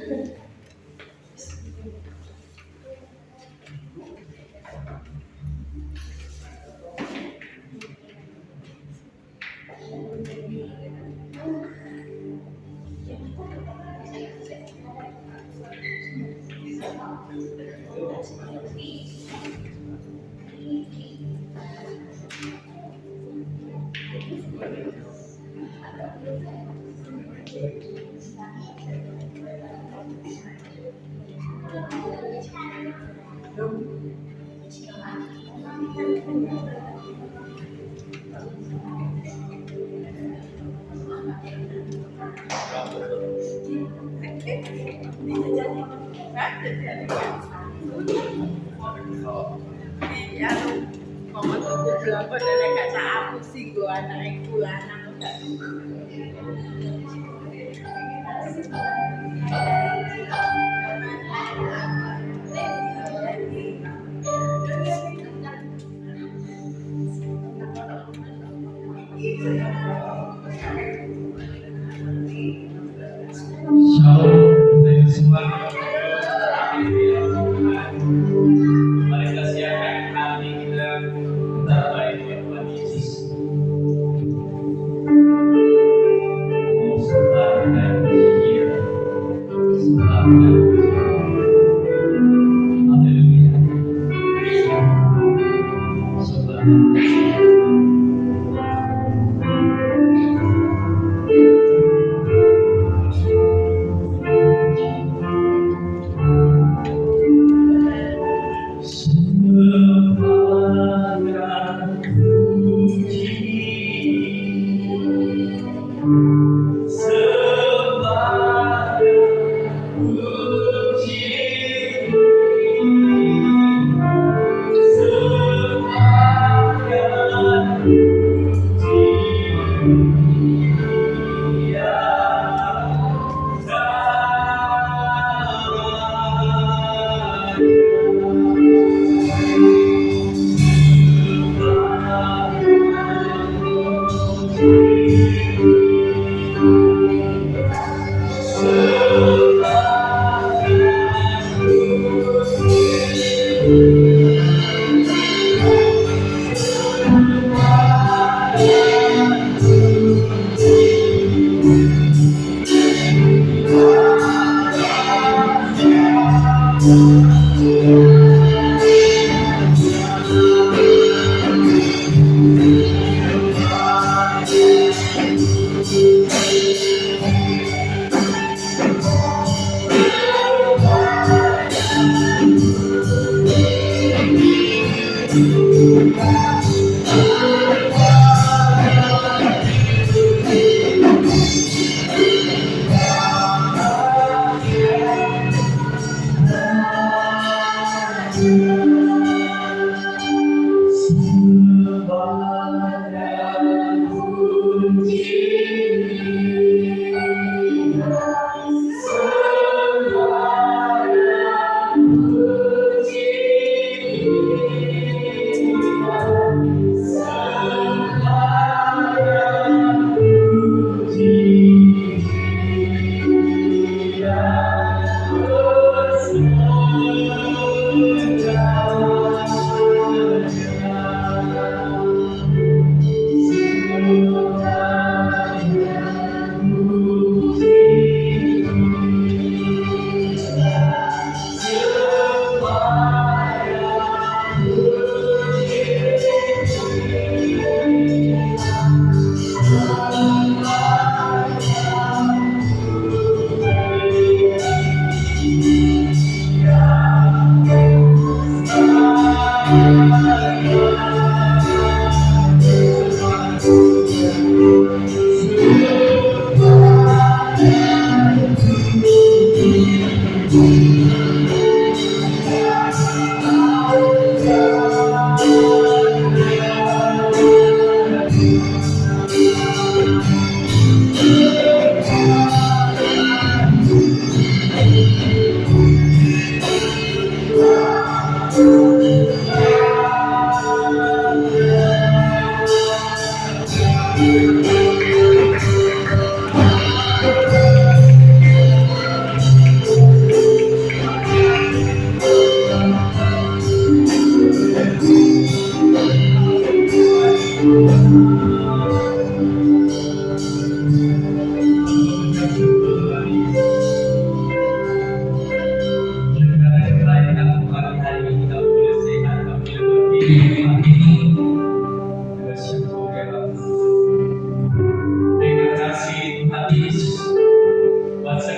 Iya lu mama tuh bilang kok nenek kaca aku sih gua anakku anak udah. Shalom dari semua. Mari kita siapkan hati kita terbaik buat Tuhan Yesus. Mau sebarkan Injil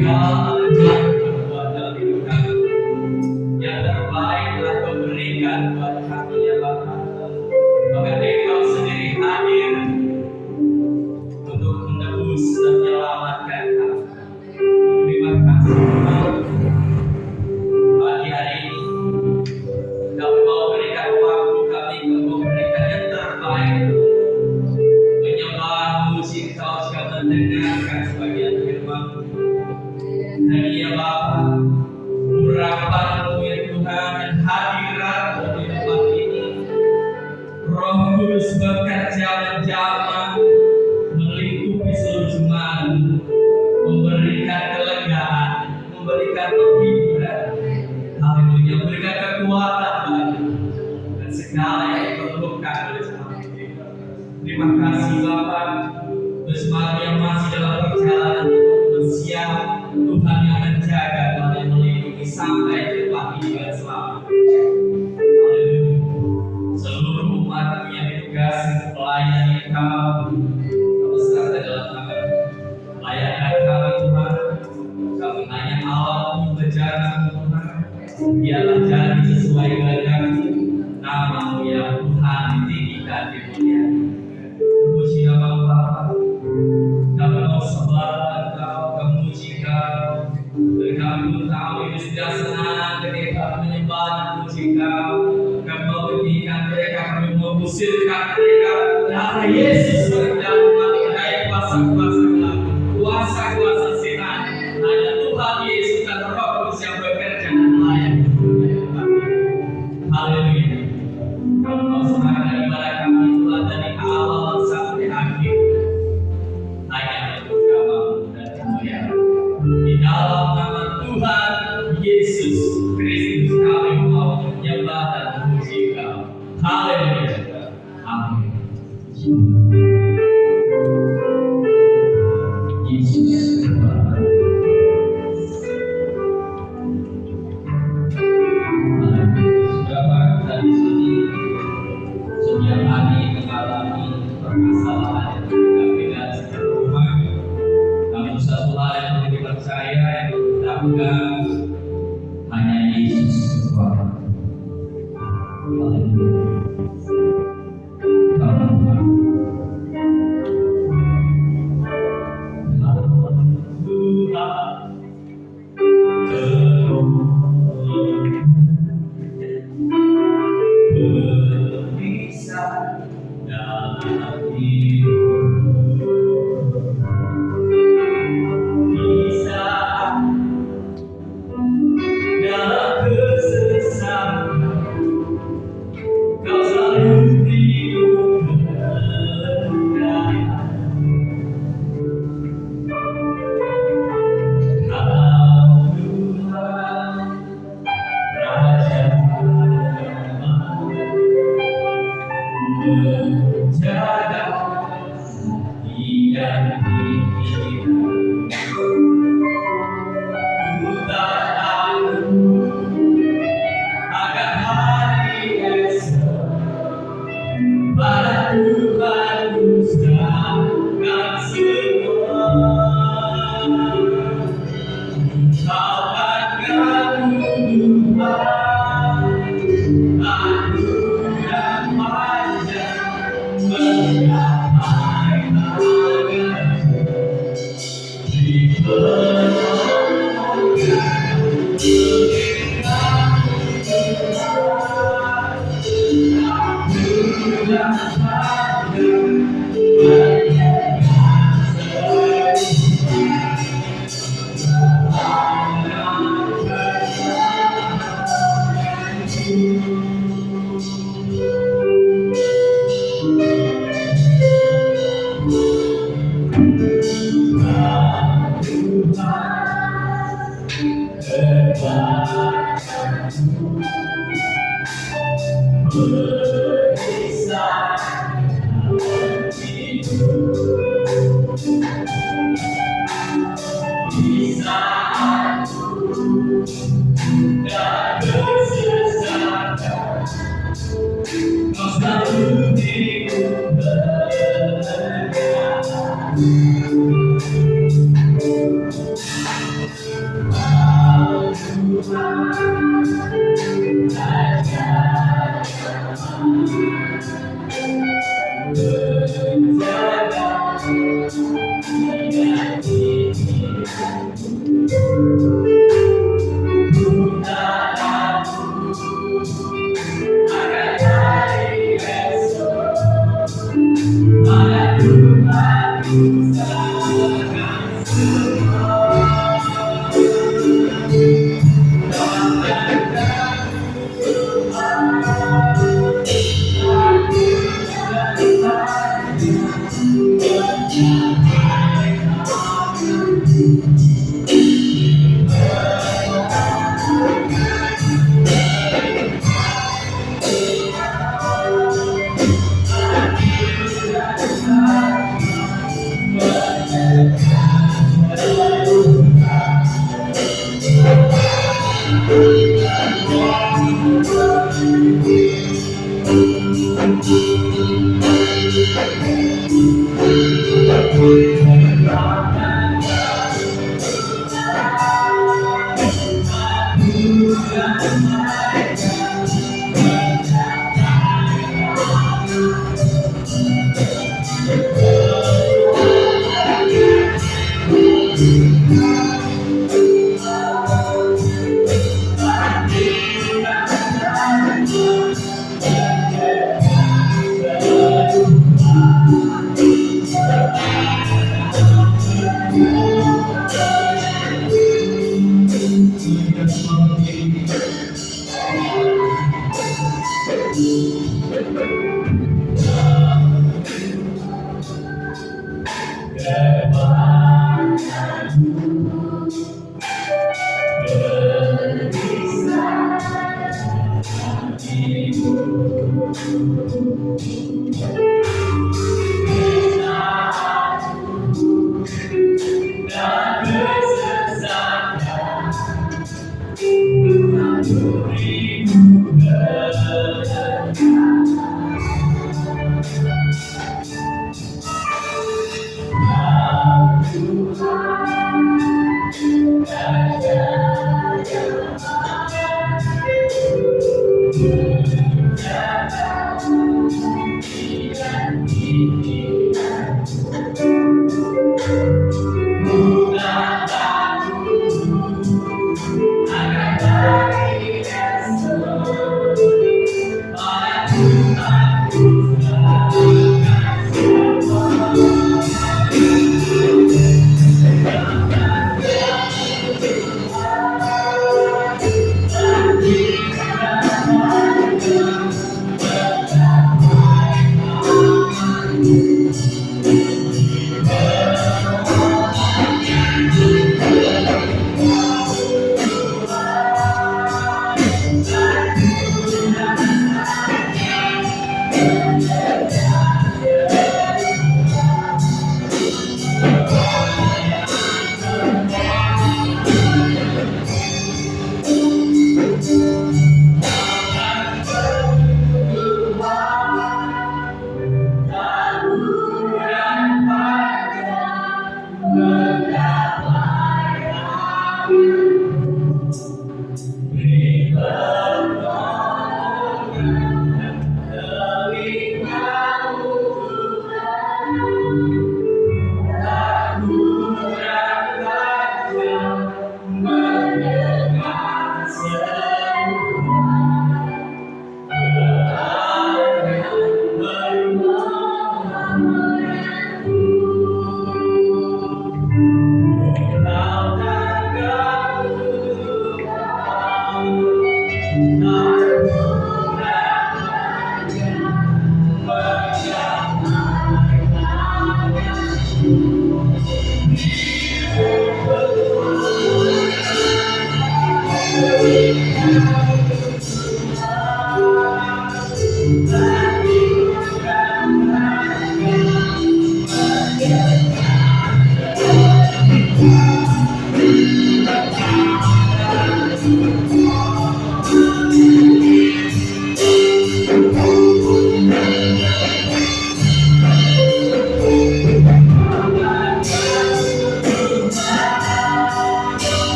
segala macam perbuatan dalam hidup kami. Yang terbaik telah Kau berikan buat kami ya Bapa. Bahkan Engkau sendiri hadir untuk menebus dan menyelamatkan kami. Terima kasih Tuhan. Pagi hari ini Kau mau berikan waktu kami, Kau mau berikan yang terbaik, menyembah muji Kau jika mendengarkan sebagian firman. Dan ya Bapa, urapan-Mu ya Tuhan dan hadirat-Mu di tempat ini, Roh Kudus bekerja menjamah, melingkupi seluruh jemaat, memberikan kelegaan, memberikan penghiburan, haleluya, memberikan kekuatan bagi dan segala yang diperlukan oleh jemaat ini. Terima kasih Bapa, untuk jemaat yang masih dalam perjalanan bersiap, Tuhan yang menjaga, Tuhan yang melindungi sampai ke tempat ini dengan selamat. Haleluya. Seluruh umat-Mu yang ditugasi untuk melayani Kau serahkan dalam tangan. Layanan kami Tuhan, kami hanya alat bencana Tuhan, biarlah jadi sesuai kehendak-Mu. Nama-Mu ya Tuhan ditinggikan, dimuliakan. Puji nama Bapa, kami mau sembah Engkau, kami muji Kau, dan kami pun tahu ini sudah senang ketika kami menyembah dan puji Kau. Kami mau berikan mereka, kami mau usirkan mereka. Darah Yesus berkata, mengenai kuasa-kuasa gelap, kuasa-kuasa setan, hanya Tuhan Yesus dan Roh Kudus yang bekerja dan melayani. Haleluya. Kami mau serahkan ibadah kami Tuhan dari awal sampai akhir, hanya untuk nama-Mu dan kemuliaan. Di dalam nama Tuhan Yesus Kristus kami mau menyembah dan memuji Kau. Haleluya. Amin. Yesus Tuhan. Saudara kita di sini setiap hari mengalami permasalahan yang berbeda-beda setiap rumah. Namun satu hal yang perlu dipercaya, yang kita pegang, hanya Yesus Tuhan. Haleluya. Kau Tuhan.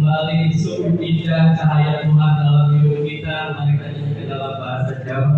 kembali sungguh indah cahaya Tuhan dalam hidup kita. Mari kita nyanyi dalam bahasa Jawa.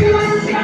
kelihatan.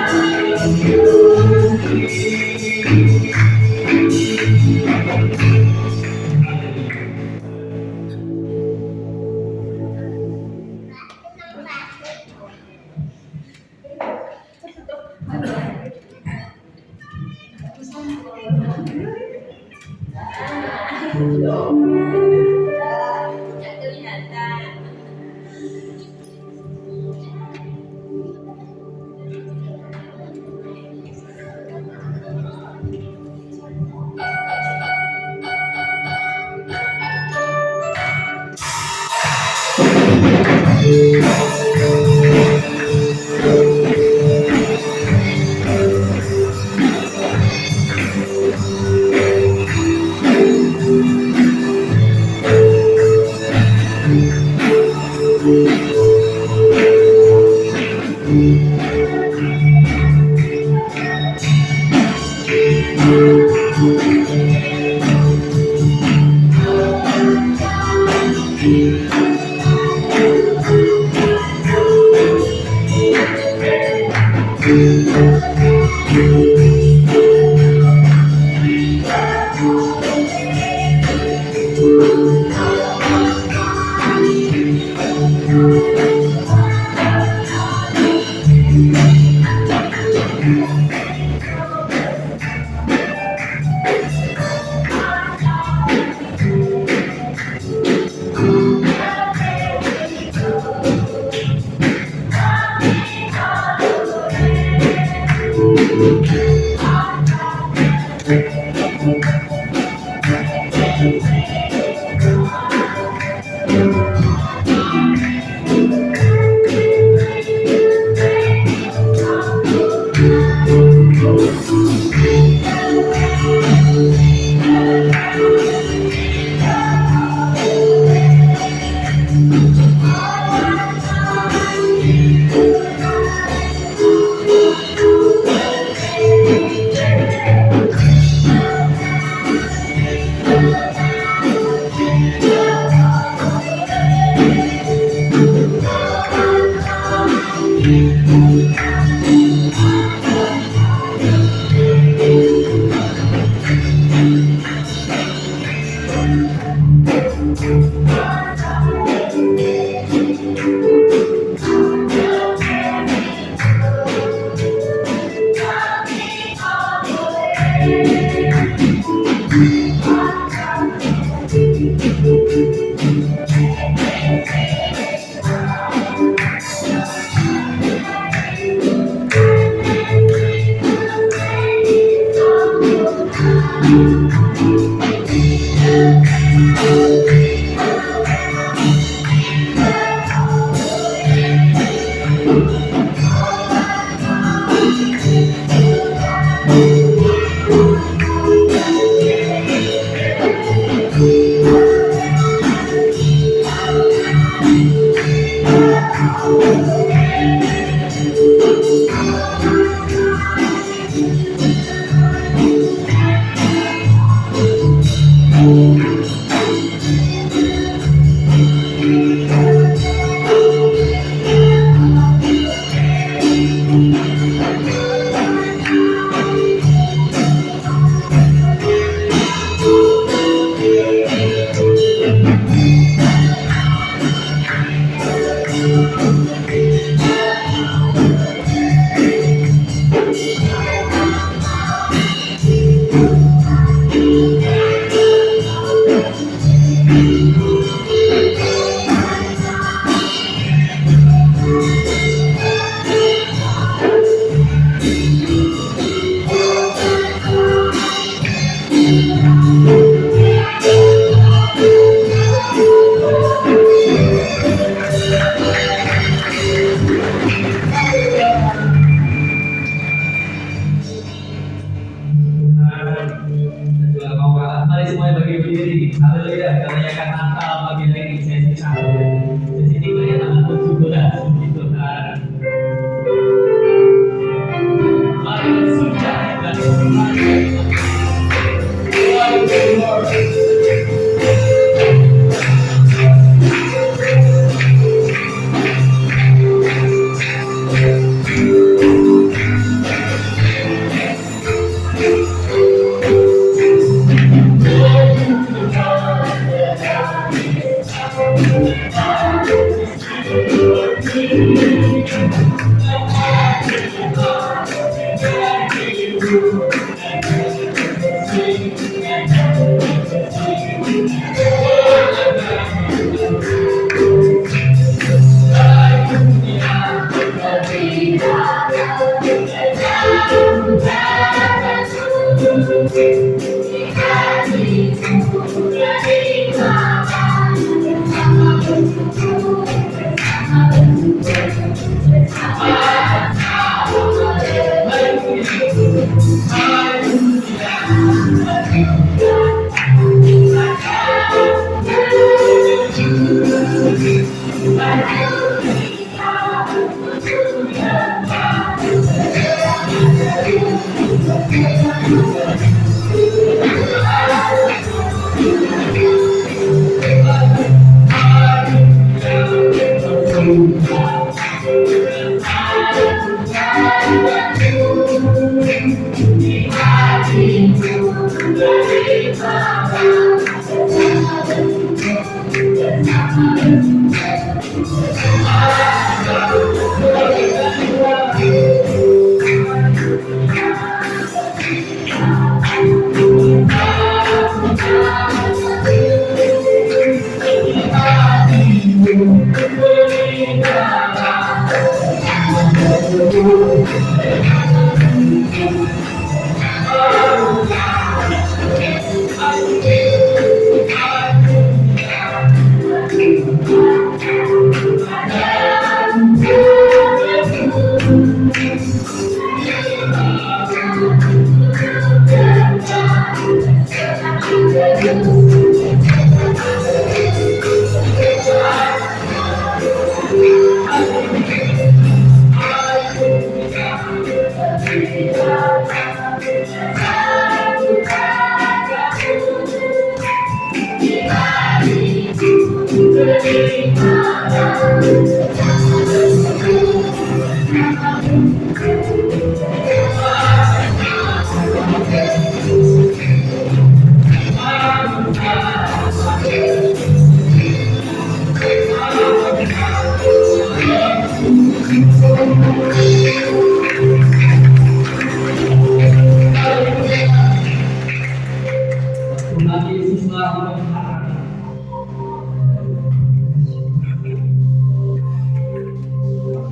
Tuhan Yesuslah mengharapkan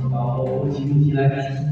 kau uji-uji lagi.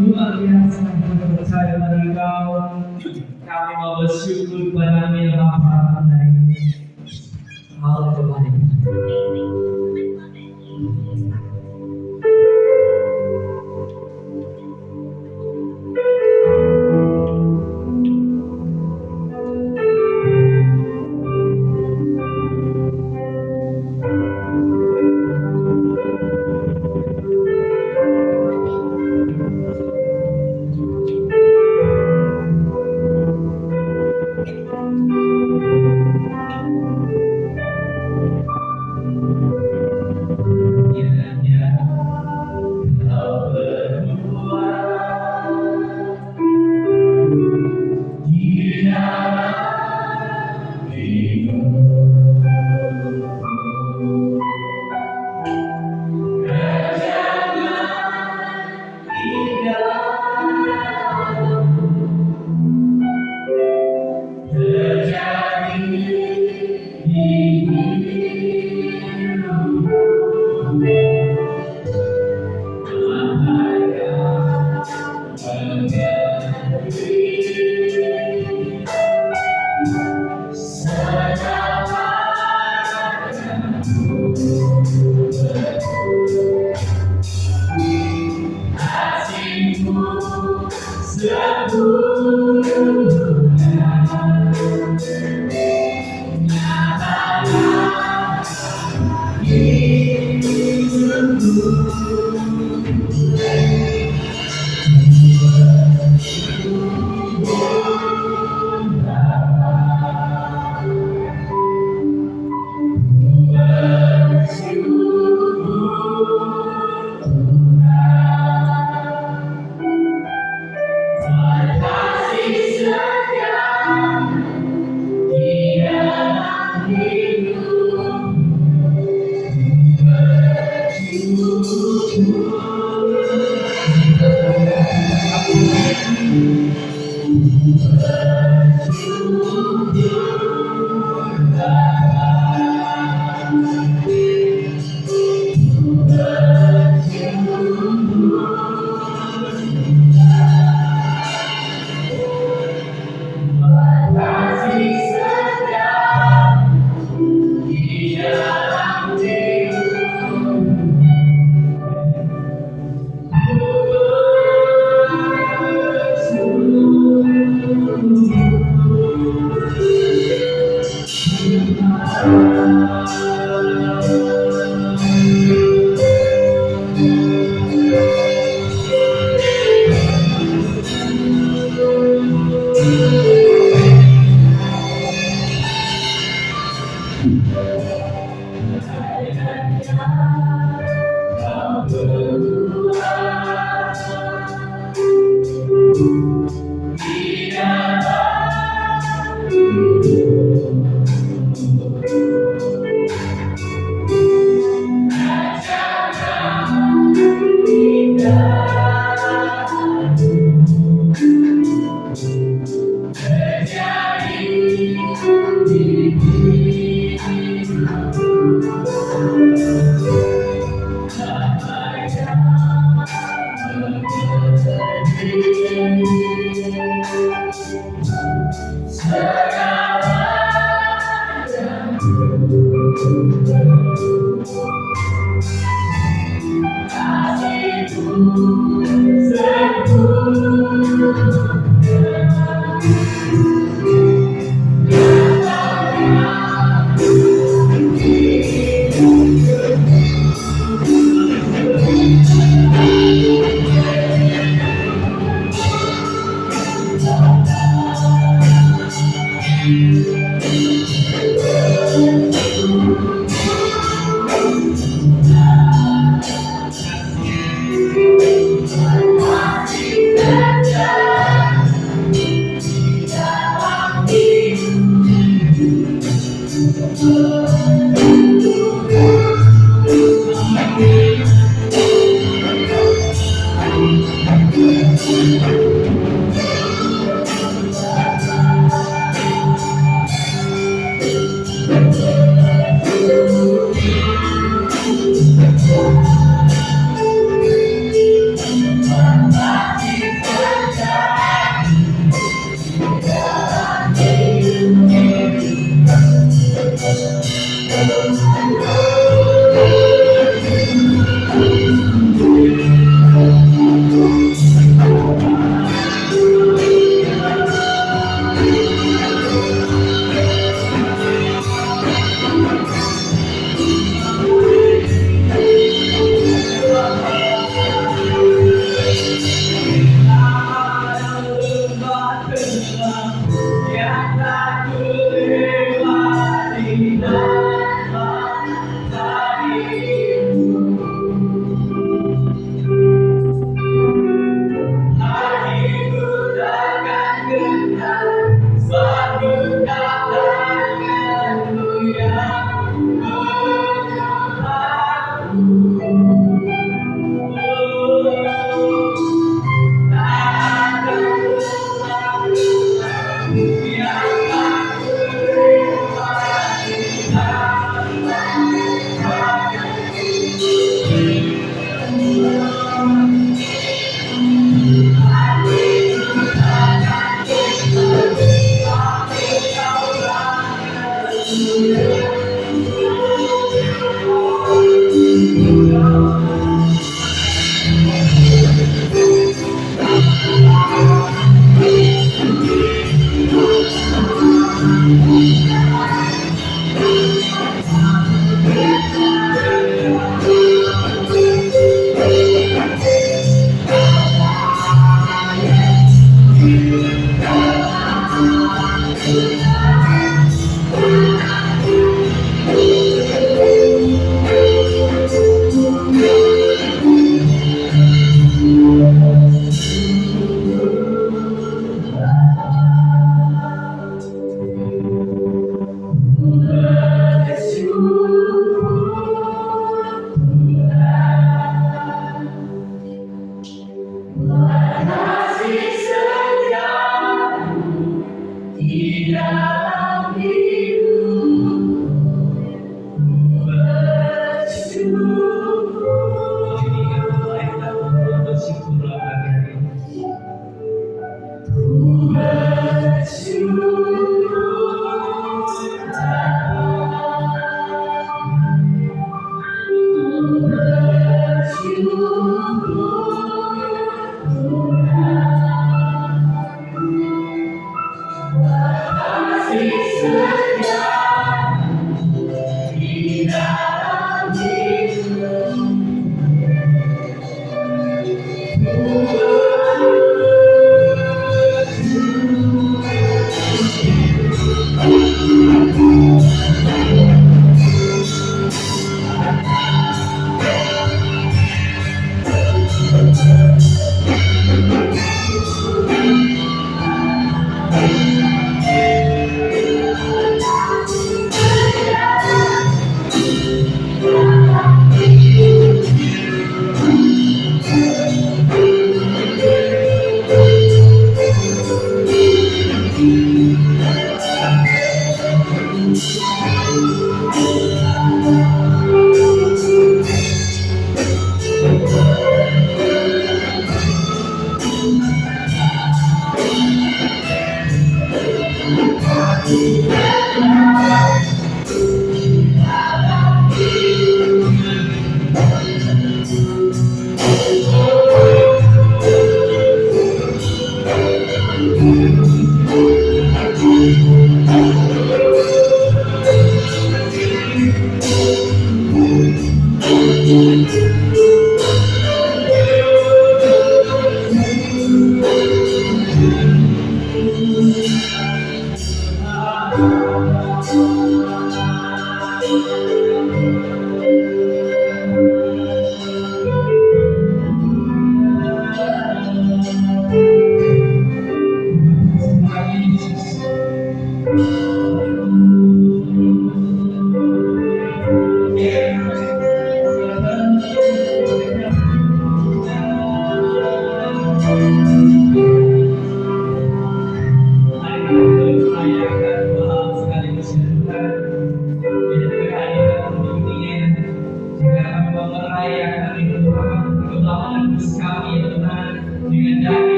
Luar biasa percaya pada Engkau. Kami mau bersyukur padamu ya Bapa hari ini. Haleluya. kasih setia di dalam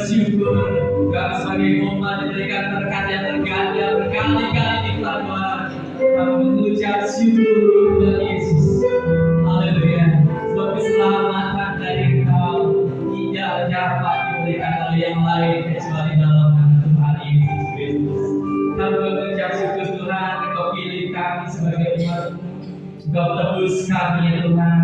bersyukur kami sebagai umat diberikan berkat yang berganda berkali-kali lipat Tuhan. Kami mengucap syukur Tuhan Yesus. Haleluya. Sebab keselamatan dari Engkau tidak dapat diberikan oleh yang lain kecuali dalam nama Tuhan Yesus Kristus. Kami mengucap syukur Tuhan, Engkau pilih kami sebagai umat-Mu. Engkau tebus kami ya Tuhan,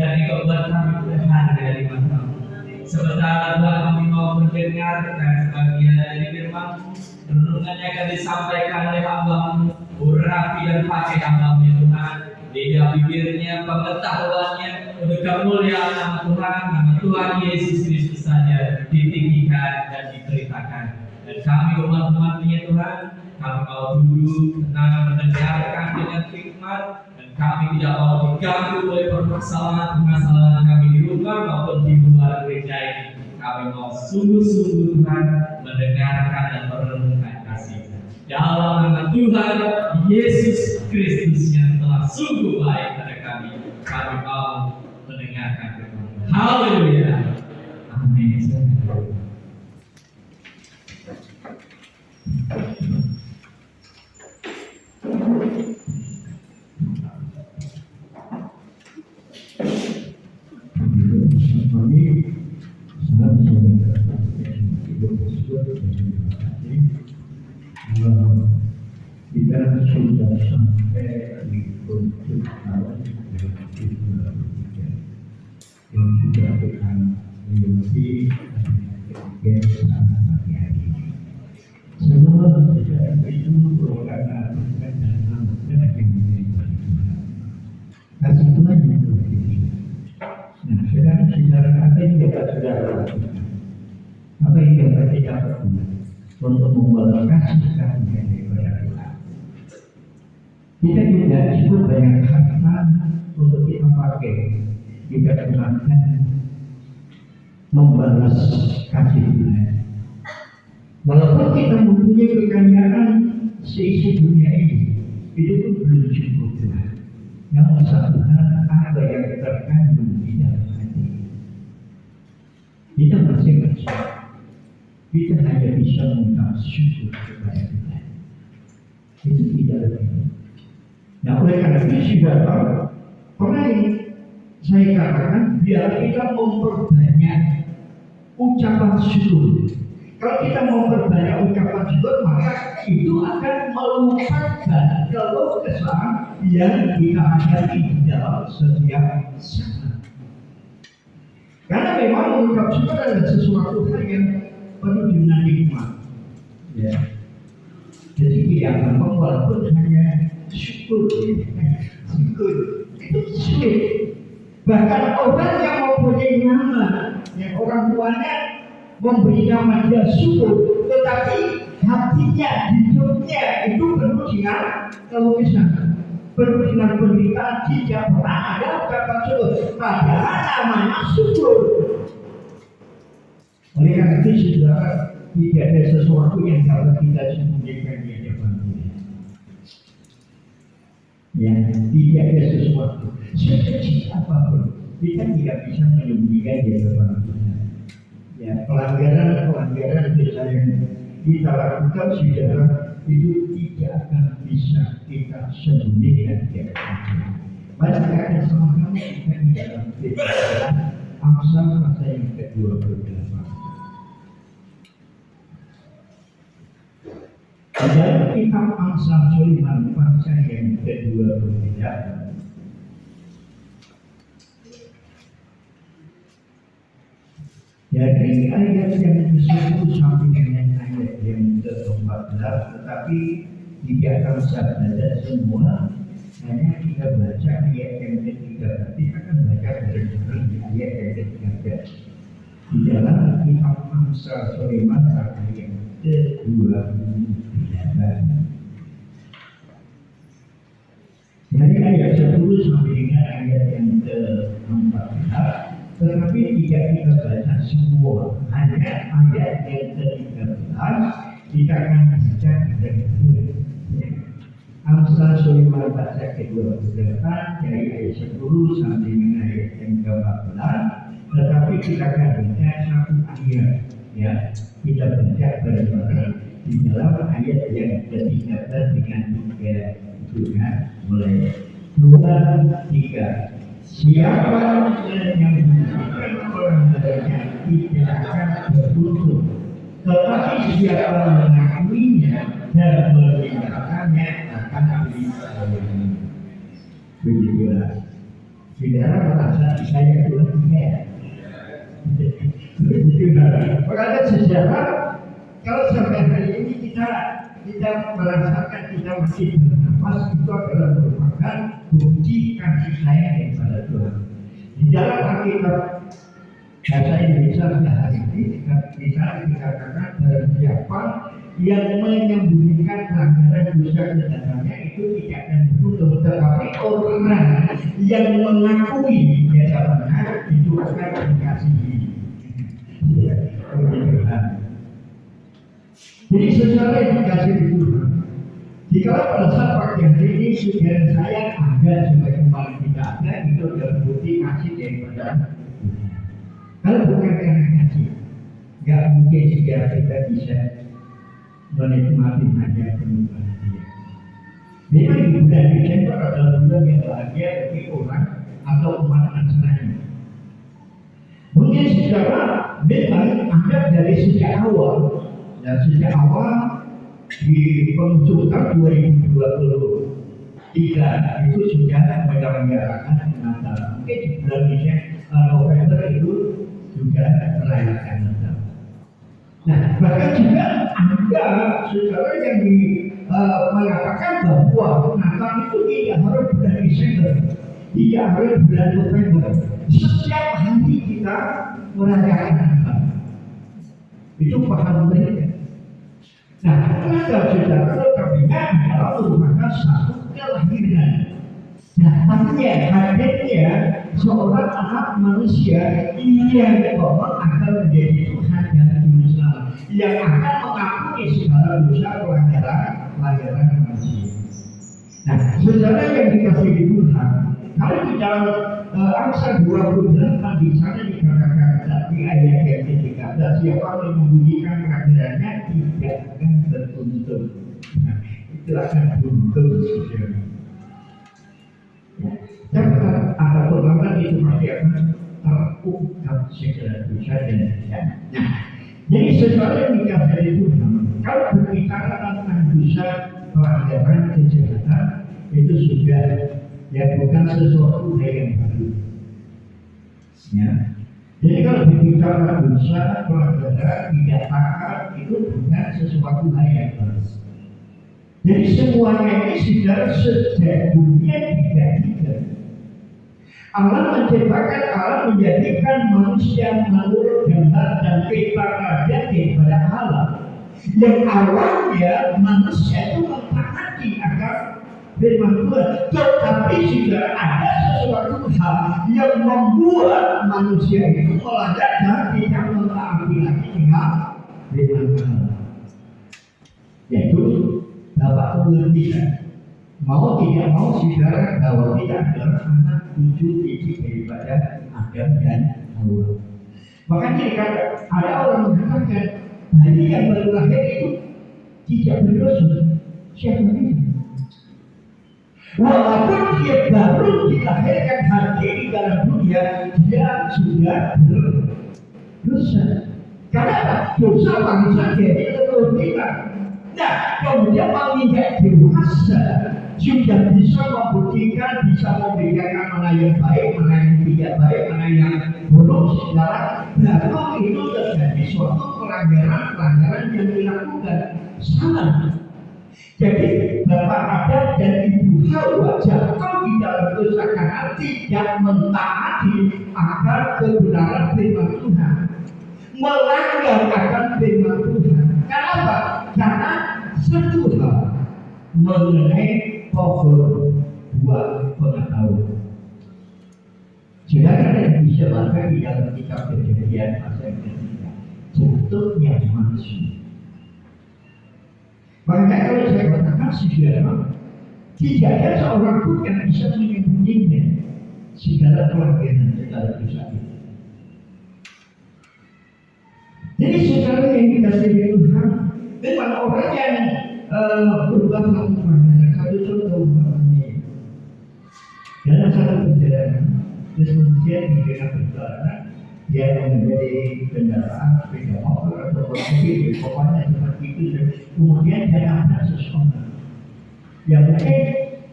dan Engkau buat kami berharga di mata-Mu. Sementara Tuhan kami mau mendengarkan sebagian dari firman-Mu, renungannya akan disampaikan oleh hamba-Mu, Rafi dan pakai hamba-Mu ya Tuhan. Lidah bibirnya, pengetahuannya, untuk kemuliaan nama Tuhan, nama Tuhan Yesus Kristus saja ditinggikan dan diberitakan. Dan kami umat-umat-Nya Tuhan, kami mau duduk, tenang mendengarkan dengan hikmat, dan kami tidak mau diganggu oleh permasalahan-permasalahan kami di rumah maupun di luar gereja ini. Kami mau sungguh-sungguh Tuhan mendengarkan dan merenungkan kasih. Dalam nama Tuhan Yesus Kristus yang telah sungguh baik pada kami mau mendengarkan firman. Haleluya. Amin. Kita sudah sampai di puncak awal yang sudah akan menjadi kegiatan pagi hari ini. Semua itu merupakan anugerah dan anugerah yang menjadi Tuhan. Kasih Tuhan yang berbeda. Nah, sekarang saudara apa yang kita sudah lakukan? Apa yang kita tidak lakukan untuk membalas kasih karunia daripada Tuhan? Kita tidak cukup banyak harta untuk kita pakai. Kita gunakan membalas kasih Tuhan. Walaupun kita mempunyai kekayaan seisi dunia ini, itu pun belum cukup Tuhan. Namun satu hal apa yang terkandung di dalam hati kita masing-masing, kita hanya bisa mengucap syukur kepada Tuhan. Itu tidak lebih. Nah, oleh karena itu sudah tahu, pernah saya katakan biar kita memperbanyak ucapan syukur. Kalau kita memperbanyak ucapan syukur, maka itu akan melupakan keluh kesah yang kita hadapi di dalam setiap saat. Karena memang mengucap syukur adalah sesuatu hal yang penuh dengan nikmat. Ya. Jadi tidak gampang walaupun hanya syukur itu sulit. Bahkan orang yang mempunyai nama, yang orang tuanya memberi nama dia syukur, tetapi hatinya, hidupnya itu penuh dengan keluh kesah, penuh dengan penderitaan, tidak pernah ada ucapan syukur. Padahal namanya syukur. Oleh karena itu saudara, tidak ada sesuatu yang kalau kita sembunyikan di hadapan Tuhan. Ya, tidak ada sesuatu sekecil apapun kita tidak bisa menyembunyikan di hadapan Tuhan. Ya, pelanggaran dosa yang kita lakukan saudara itu tidak akan bisa kita sembunyikan di hadapan Tuhan. Baca sama-sama kita di dalam Kitab Amsal pasal yang ke-28. Dalam kitab Amsal Sulaiman pasal yang ke-28, dari ayat yang ke-10 sampai dengan ayat yang ke-14, tetapi tidak akan saya baca semua, hanya kita baca ayat yang ke-3, nanti akan baca dari ayat yang ke-3 di dalam kitab Amsal Sulaiman pasal yang ke-28. Dari ayat 10 sampai dengan ayat yang ke-14, tetapi tidak kita baca semua, hanya ayat yang ke-13 kita akan baca dari Amsal Sulaiman pasal ke-28 dari ayat 10 sampai dengan ayat yang ke-14, tetapi kita akan baca satu ayat ya kita baca bareng-bareng di dalam ayat yang ke-13 dengan 3 itu kan, mulai 2, 3. Siapa yang menyembunyikan orang lainnya tidak akan beruntung, tetapi siapa mengakuinya dan meninggalkannya akan diampuni. Begitulah. Saudara merasa saya Tuhan tidak. Begitulah. Makanya sejarah kalau sampai hari ini kita merasakan kita masih bernafas, itu adalah merupakan bukti kasih sayang daripada Tuhan. Di dalam Alkitab bahasa Indonesia hari ini bisa dikatakan barang siapa yang menyembunyikan pelanggaran dosa kedatangannya itu tidak akan beruntung, tetapi orang yang mengakui dia benar itu akan dikasihi. Jadi secara yang dikasih Tuhan, jika pada saat pagi hari ini saudara saya ada sebagai kembali tidak ada, itu adalah bukti kasih daripada Tuhan. Kalau bukan karena kasih, nggak mungkin saudara kita bisa menikmati hanya kemuliaan dia. Memang di bulan Desember adalah bulan yang bahagia bagi orang atau umat Nasrani. Mungkin secara memang anggap dari sejak awal, dan sejak awal di penghujung tahun 2023 itu sudah menyelenggarakan Natal. Mungkin di bulan November itu juga merayakan Natal. Nah, bahkan juga ada saudara yang mengatakan bahwa Natal itu tidak harus bulan Desember, tidak harus bulan November. Setiap hari kita merayakan Natal. Itu paham mereka. Nah, Natal saudara terkait adalah merupakan satu kelahiran. Nah, artinya hadirnya seorang anak manusia yang akan menjadi Tuhan dan Tuhan, yang akan mengakui segala dosa pelanggaran manusia. Nah, saudara yang dikasihi Tuhan, kalau di dalam Amsal 28 di sana dikatakan di ayat yang ke-13, siapa yang membunyikan pelanggarannya tidak akan beruntung. Nah, itu akan beruntung saudara. Cepat atau lambat itu pasti akan terungkap segala dosa dan kesalahan. Nah, jadi sesuatu yang dikasihi Tuhan, kalau berbicara tentang dosa pelanggaran kejahatan itu sudah ya bukan sesuatu yang baru. Ya. Jadi kalau berbicara dosa pelanggaran tidak taat itu bukan sesuatu yang baru. Jadi semuanya ini sudah sejak dunia tiga. Allah menciptakan, Allah menjadikan manusia menurut gambar dan kita raja daripada Allah. Yang awalnya manusia itu mentaati akan firman Tuhan, tetapi sudah ada sesuatu hal yang membuat manusia itu melanggar dan tidak mentaati lagi dengan firman Tuhan. Yaitu Bapak mengerti mau tidak mau saudara bahwa kita adalah anak cucu biji daripada Adam dan Hawa. Makanya kalau ada orang mengatakan bayi yang baru lahir itu tidak berdosa, siapa itu? Walaupun dia baru dilahirkan hari di dalam dunia, dia sudah berdosa. Karena dosa bangsa jadi leluhur kita. Nah, kemudian menginjak dewasa sudah bisa membuktikan, bisa membedakan mana yang baik, mana yang tidak baik, mana yang buruk. Secara baru itu terjadi suatu pelanggaran yang dilakukan salah. Jadi Bapak Adam dan Ibu Hawa jatuh di dalam dosa karena tidak mentaati akan kebenaran firman Tuhan, melanggar akan firman Tuhan. Kenapa? Karena satu hal mengenai pohon buah pengetahuan. Saudara yang bisa baca di dalam kitab Kejadian pasal ketiga, jatuhnya manusia. Makanya kalau saya katakan saudara, tidak ada seorang pun yang bisa menyembunyikan segala pelanggaran segala dosa itu. Jadi saudara yang dikasihi Tuhan, memang orang yang berubah melakukan satu contoh ini. Dalam satu perjalanan, terus kemudian di tengah perjalanan, dia menjadi kendaraan sepeda motor atau mobil, pokoknya seperti itu. Kemudian dia nabrak seseorang. Ya mungkin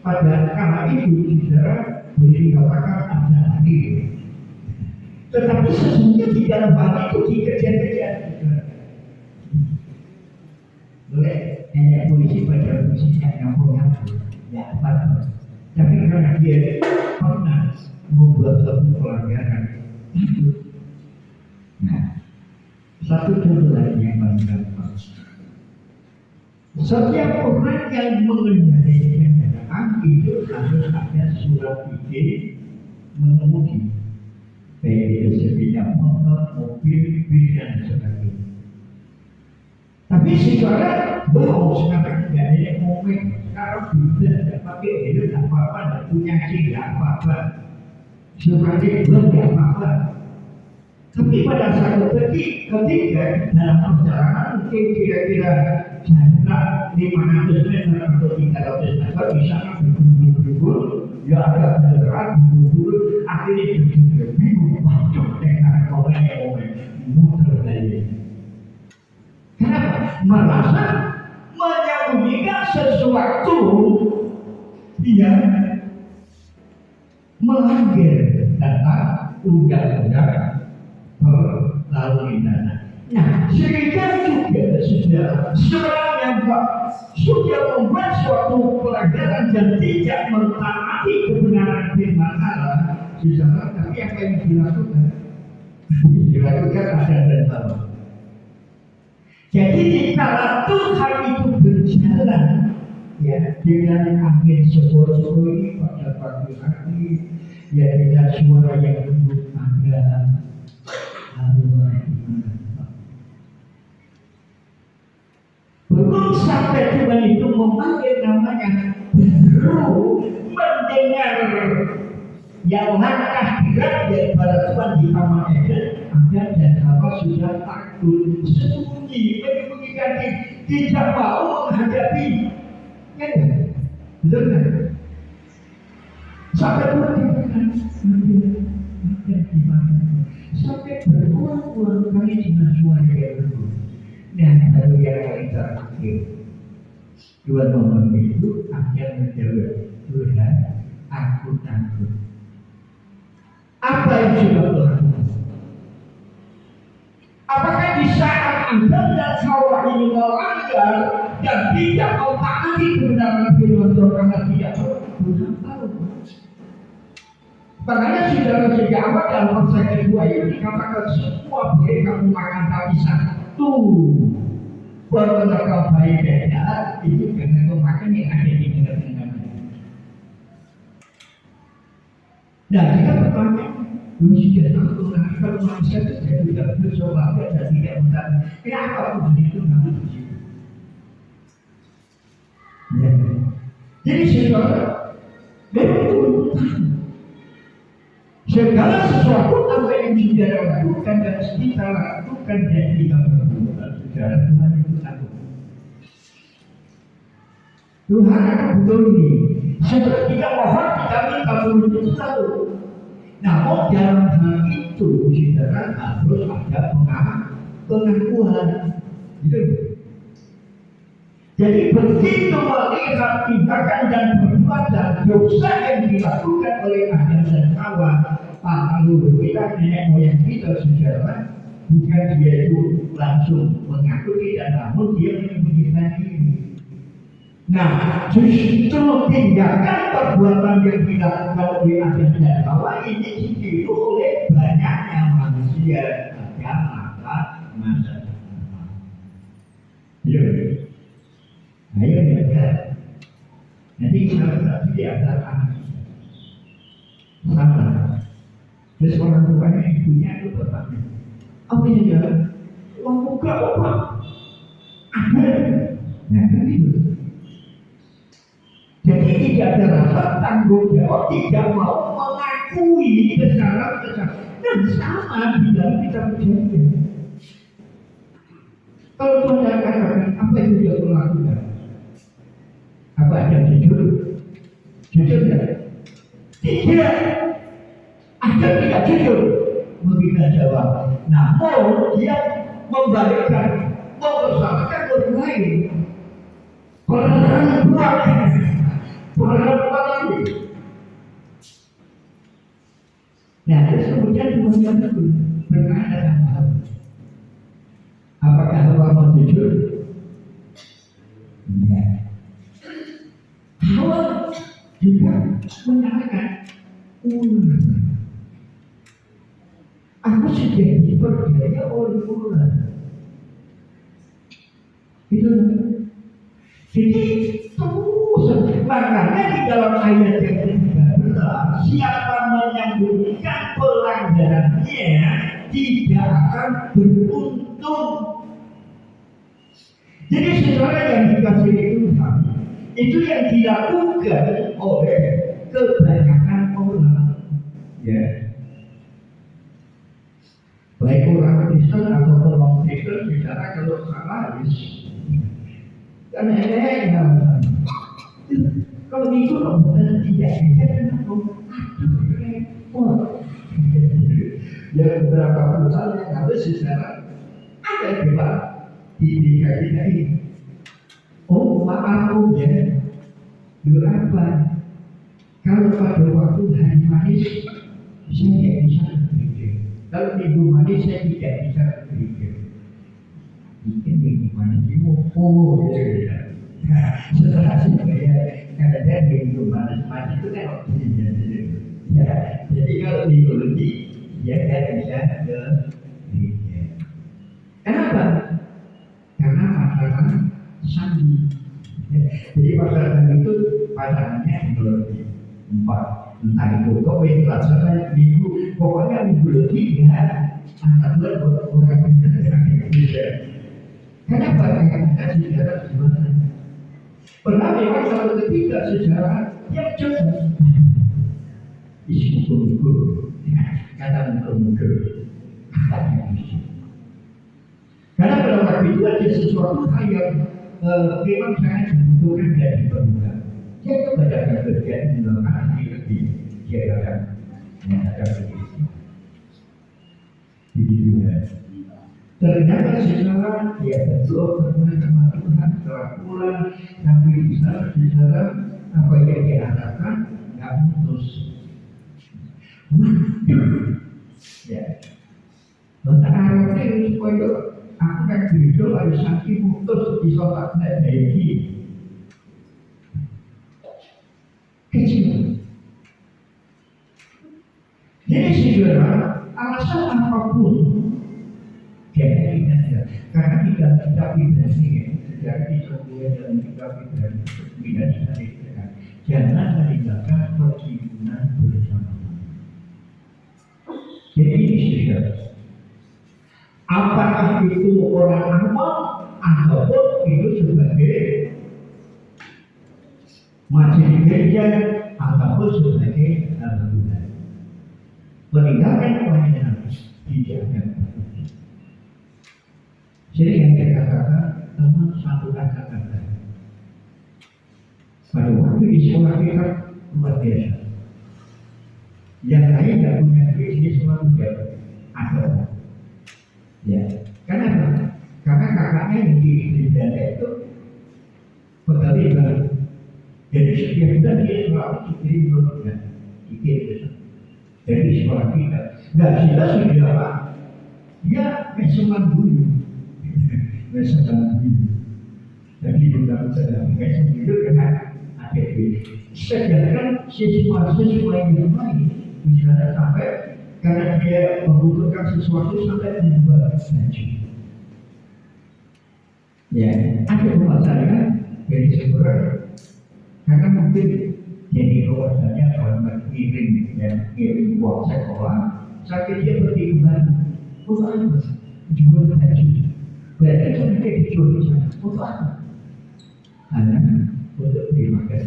pada kala itu saudara boleh dikatakan ada lagi. Tetapi sesungguhnya di dalam hal itu dikejar-kejar. Boleh nenek polisi pada polisinya ngampung-ngampung, ya apa? Tapi karena dia pernah membuat satu pelanggaran, nah, satu contoh lagi yang paling gampang. Setiap orang yang mengendarai kendaraan itu harus ada surat izin mengemudi, baik itu sepeda motor, mobil, bis dan sebagainya. Tapi sekarang bohong sekarang tidak ada momen. Sekarang sudah tidak pakai itu tidak apa-apa, tidak punya SIM tidak apa-apa, surat belum tidak apa-apa. Tapi pada saat ketika dalam perjalanan mungkin kira-kira jarak 500 meter atau 300 meter, misalnya berburu-buru, ya agak berat, berburu, akhirnya juga bingung, waduh, dengan momen muter dari. Kenapa? Merasa menyembunyikan sesuatu yang melanggar tentang undang-undang lalu lintas. Nah, sehingga juga seorang yang sudah membuat suatu pelanggaran dan tidak mentaati kebenaran firman Allah, tapi apa yang dilakukan? Dilakukan ada dan sama. Jadi kalau Tuhan itu berjalan, ya dengan angin sepoi-sepoi pada pagi hari, ya dengan suara yang lembut ada. Belum sampai Tuhan itu memanggil namanya, baru mendengar yang langkah berat daripada Tuhan di Taman Eden. Ada dan Hawa sudah takut, sembunyi, menyembunyikan diri, tidak mau menghadapi. Ya kan? Betul kan? Sampai Tuhan dikatakan, di mana? Sampai berulang-ulang kali dengan suara yang lembut. Dan baru yang terakhir, Tuhan ngomong itu akan menjawab, Tuhan, aku takut. Apa yang sudah Tuhan? Apakah di saat Anda dan Hawa ini melanggar dan tidak mentaati kebenaran firman Tuhan karena tidak Tuhan tahu? Makanya saudara sejak awal dalam pasal kedua ini dikatakan semua boleh kamu makan tapi satu benar kau baik dan jahat itu karena kau makan yang ada di tengah-tengah. Nah, jika pertanyaan sudah tahu kalau manusia tidak bercoba dan tidak mentaati, kenapa Tuhan itu ngambil di situ? Ya. Jadi saudara, memang Tuhan tahu segala sesuatu apa yang kita lakukan dan kita lakukan dan kita berbuat, saudara, Tuhan itu tahu. Tuhan akan betul ini. Sebab kita mohon kita minta Tuhan itu tahu. Namun dalam hal itu saudara harus ada pengakuan. Gitu. Jadi begitu melihat tindakan dan perbuatan dosa yang dilakukan oleh Adam dan Hawa, lalu kita nenek moyang kita saudara, bukan dia itu langsung mengakui dan namun dia menyembunyikan diri. Nah, justru tindakan perbuatan yang dilakukan oleh Adam dan Hawa ini ditiru oleh banyaknya manusia pada masa depan. Ayo ya, nanti kita tidak ada anak sama. Terus orang tuanya ibunya itu bertanya, apa yang jalan? Uang muka apa? Ada. Nah kan itu. Jadi tidak ada rasa tanggung jawab, tidak mau mengakui kesalahan dan sama di dalam kita berjaya. Kalau Tuhan katakan apa yang dia lakukan? Apa yang jujur? Jujur tidak? Tidak. Ada tidak jujur? Memberikan jawab. Namun dia membalikkan, mempersamakan orang lain. Orang buat, orang lagi. Nah, terus kemudian Tuhan itu berkata dengan Hawa. Apakah Hawa mau jujur? Tidak. Hawa juga menyatakan, aku sudah diperdaya oleh ular. Itu jadi terus makanya di dalam ayat yang ke-13, siapa menyembunyikan pelanggarannya tidak akan beruntung. Jadi saudara yang dikasihi Tuhan, itu yang dilakukan oleh kebanyakan orang, ya. Baik orang Kristen atau non Kristen, bicara kalau salah, karena kalau itu tidak bisa repot. Ya beberapa perusahaan yang harus secara ada debat di DKI ini. Oh maaf ya, berapa? Kalau pada waktu hari manis saya tidak bisa berpikir. Kalau minggu manis saya tidak bisa berpikir. Mungkin minggu manis itu ya. Setelah saya kadang minggu manis itu kan opsinya. Ya, jadi kalau minggu lebih ya tidak bisa berpikir. Kenapa? Karena masalah sandi. Jadi masalah itu pasangannya ideologi 4. Entah itu kok itu rasanya minggu, pokoknya minggu lebih ya anak buat orang Indonesia. Kenapa? Karena sejarah gimana? Pernah memang satu ketika sejarah yang cepat isi buku-buku kata buku-buku karena pada waktu itu ada sesuatu hal yang memang sangat dibutuhkan dan diperlukan. Dia kebanyakan kerja di dalam hati lebih dia akan menyatakan begitu. Ternyata sekarang dia berdoa kepada Tuhan setelah pulang sampai di sana secara apa yang dia harapkan nggak putus. Ya, tentang Arabnya ini supaya aku kan hidup ada saksi putus di sotak lagi kecil. Jadi saudara, alasan apapun jangan ingat karena kita vibrasi sejak disebut dalam kita vibrasi tidak dihadirkan. Jangan meninggalkan perhimpunan bersama. Jadi saudara, apakah itu orang awam ataupun itu sebagai masjid gereja ataupun sebagai anggota, meninggalkan pelayanan tidak akan. Jadi yang saya katakan teman satu kata-kata. Pada waktu di sekolah kita luar biasa. Yang lain tidak punya duit di sekolah juga ada. Ya, kenapa? Karena kakaknya yang di dada itu pegawai banget. Jadi setiap bulan dia selalu dikirim dolar, dikirim. Jadi sekolah kita nggak jelas dia apa? Dia meseman dulu, meseman dulu. Jadi bukan sedang meseman dulu dengan ATP. Sedangkan siswa-siswa yang lain misalnya sampai karena dia membutuhkan sesuatu sampai membuat baju. Ya, ada rumah saya dari sekolah karena mungkin jadi kewajibannya kalau mengirim dan kirim uang sekolah, sampai dia pergi kembali. Untuk apa? Jual baju. Berarti itu nanti dijual di sana. Untuk apa? Hanya untuk dimakan.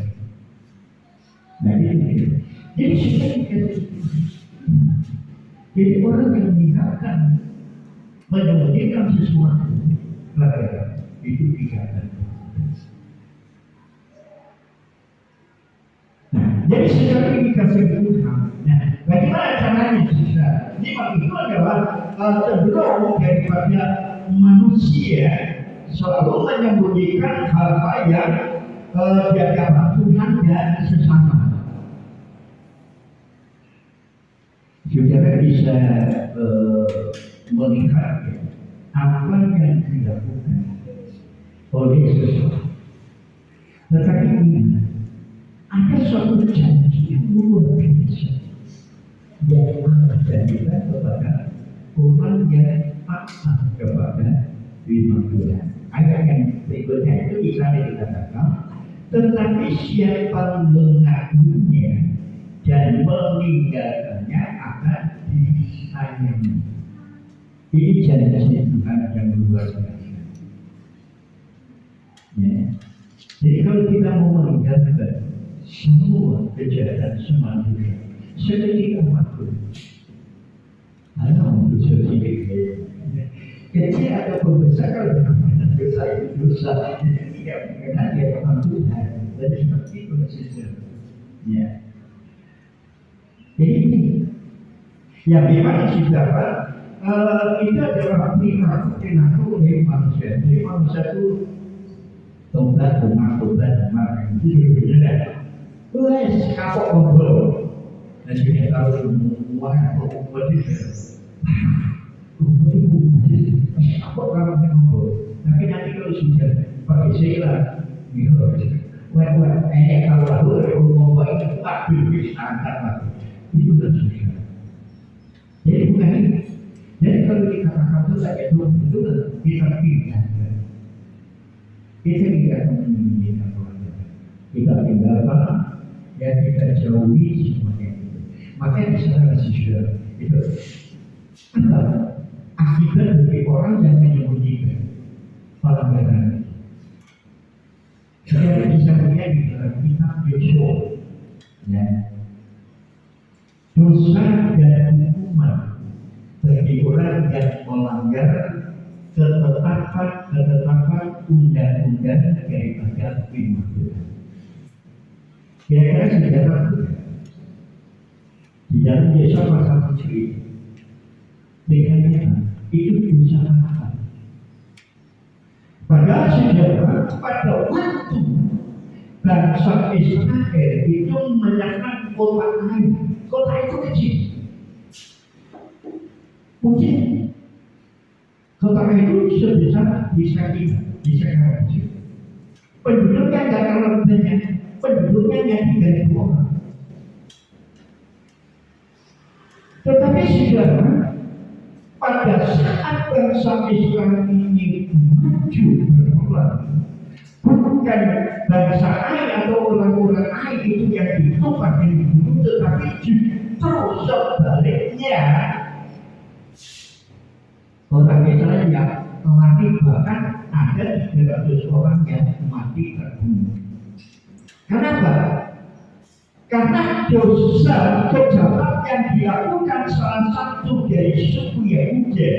Nah ini. Jadi sudah dikasih. Jadi orang yang meninggalkan menyembunyikan sesuatu rakyat itu tidak ada. Nah, jadi secara indikasi Tuhan. Nah, bagaimana caranya bisa? Ini itu adalah cenderung daripada manusia selalu menyembunyikan hal-hal yang di hadapan Tuhan dan sesama. Saudara bisa melihat apa yang dilakukan oleh seseorang. Tetapi ini ada suatu janji yang luar biasa yang Allah janjikan kepada orang yang taat kepada firman Tuhan. Ayat yang berikutnya itu bisa dikatakan, tetapi siapa mengakuinya dan meninggalkannya akan disayangi. Ini janji Tuhan yang luar biasa. Ya. Jadi kalau kita mau meninggalkan semua kejahatan semanusia, seketika waktu, ada untuk seperti kecil ataupun besar, kalau berkaitan dosa itu dosa, tidak mengenal dia Tuhan Tuhan, dan seperti itu saja. Ya. Jadi ini yang memang saudara itu adalah perilaku oleh manusia. Jadi manusia itu tobat, itu berbeda. Wes kapok ngobrol, dan sudah tahu semua kapok apa orang yang ngobrol. Tapi nanti kalau sudah pakai sila, kalau lalu ngomong itu tak bisa angkat itu sudah susah. Jadi bukan ini. Jadi kalau dikatakan itu saja itu kita pilihan. Kita tidak menginginkan keluarga. Kita tinggalkan dan kita jauhi semuanya itu. Makanya di sana sudah itu akibat bagi orang yang menyembunyikan pelanggaran. Saya bisa melihat di dalam kitab Yosua, ya, dosa dan hukuman bagi orang yang melanggar ketetapan undang-undang daripada firman Tuhan. Kira-kira sejarah di dalam Yesaya pasal 7 dengan itu dosa apa? Padahal sejarah pada waktu bangsa Israel itu menyerang kota Ai. Kota itu kecil. Mungkin kota itu sebesar bisa kecil. Penduduknya tidak terlalu banyak. Penduduknya hanya 3.000 orang. Tetapi saudara, pada saat bangsa Israel ini maju berkembang, bukan bangsa Ai atau orang-orang Ai itu yang ditumpah dan dibunuh, tetapi justru sebaliknya orang Israel yang mati, bahkan ada 300 orang yang mati terbunuh. Kenapa? Karena dosa kejahatan yang dilakukan salah satu dari suku Yahudi,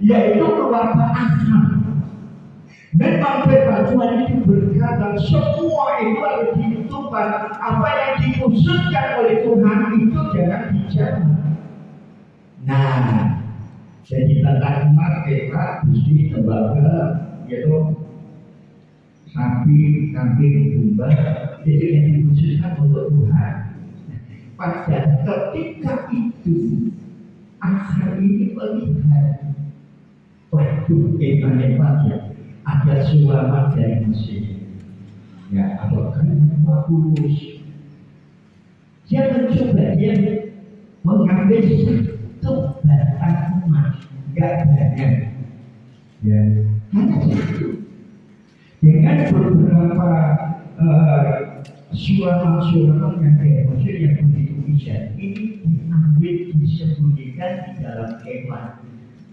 yaitu keluarga Adam. Memang perpaduan itu berkata semua itu harus ditumpah. Apa yang dikhususkan oleh Tuhan itu jangan dijauh. Nah, jadi tentang mereka mesti tembaga, yaitu sapi, kambing, domba, itu yang dikhususkan untuk Tuhan. Pada ketika itu, akhir ini melihat, waduh, hebat ya, ada selamat dari Mesir. Ya, ada kan bagus. Dia mencoba, dia mengambil satu batang emas, gak banyak. Ya, hanya itu. Dengan beberapa suraman-suraman yang kayak Mesir yang begitu bisa, ini diambil, disembunyikan di dalam kemah,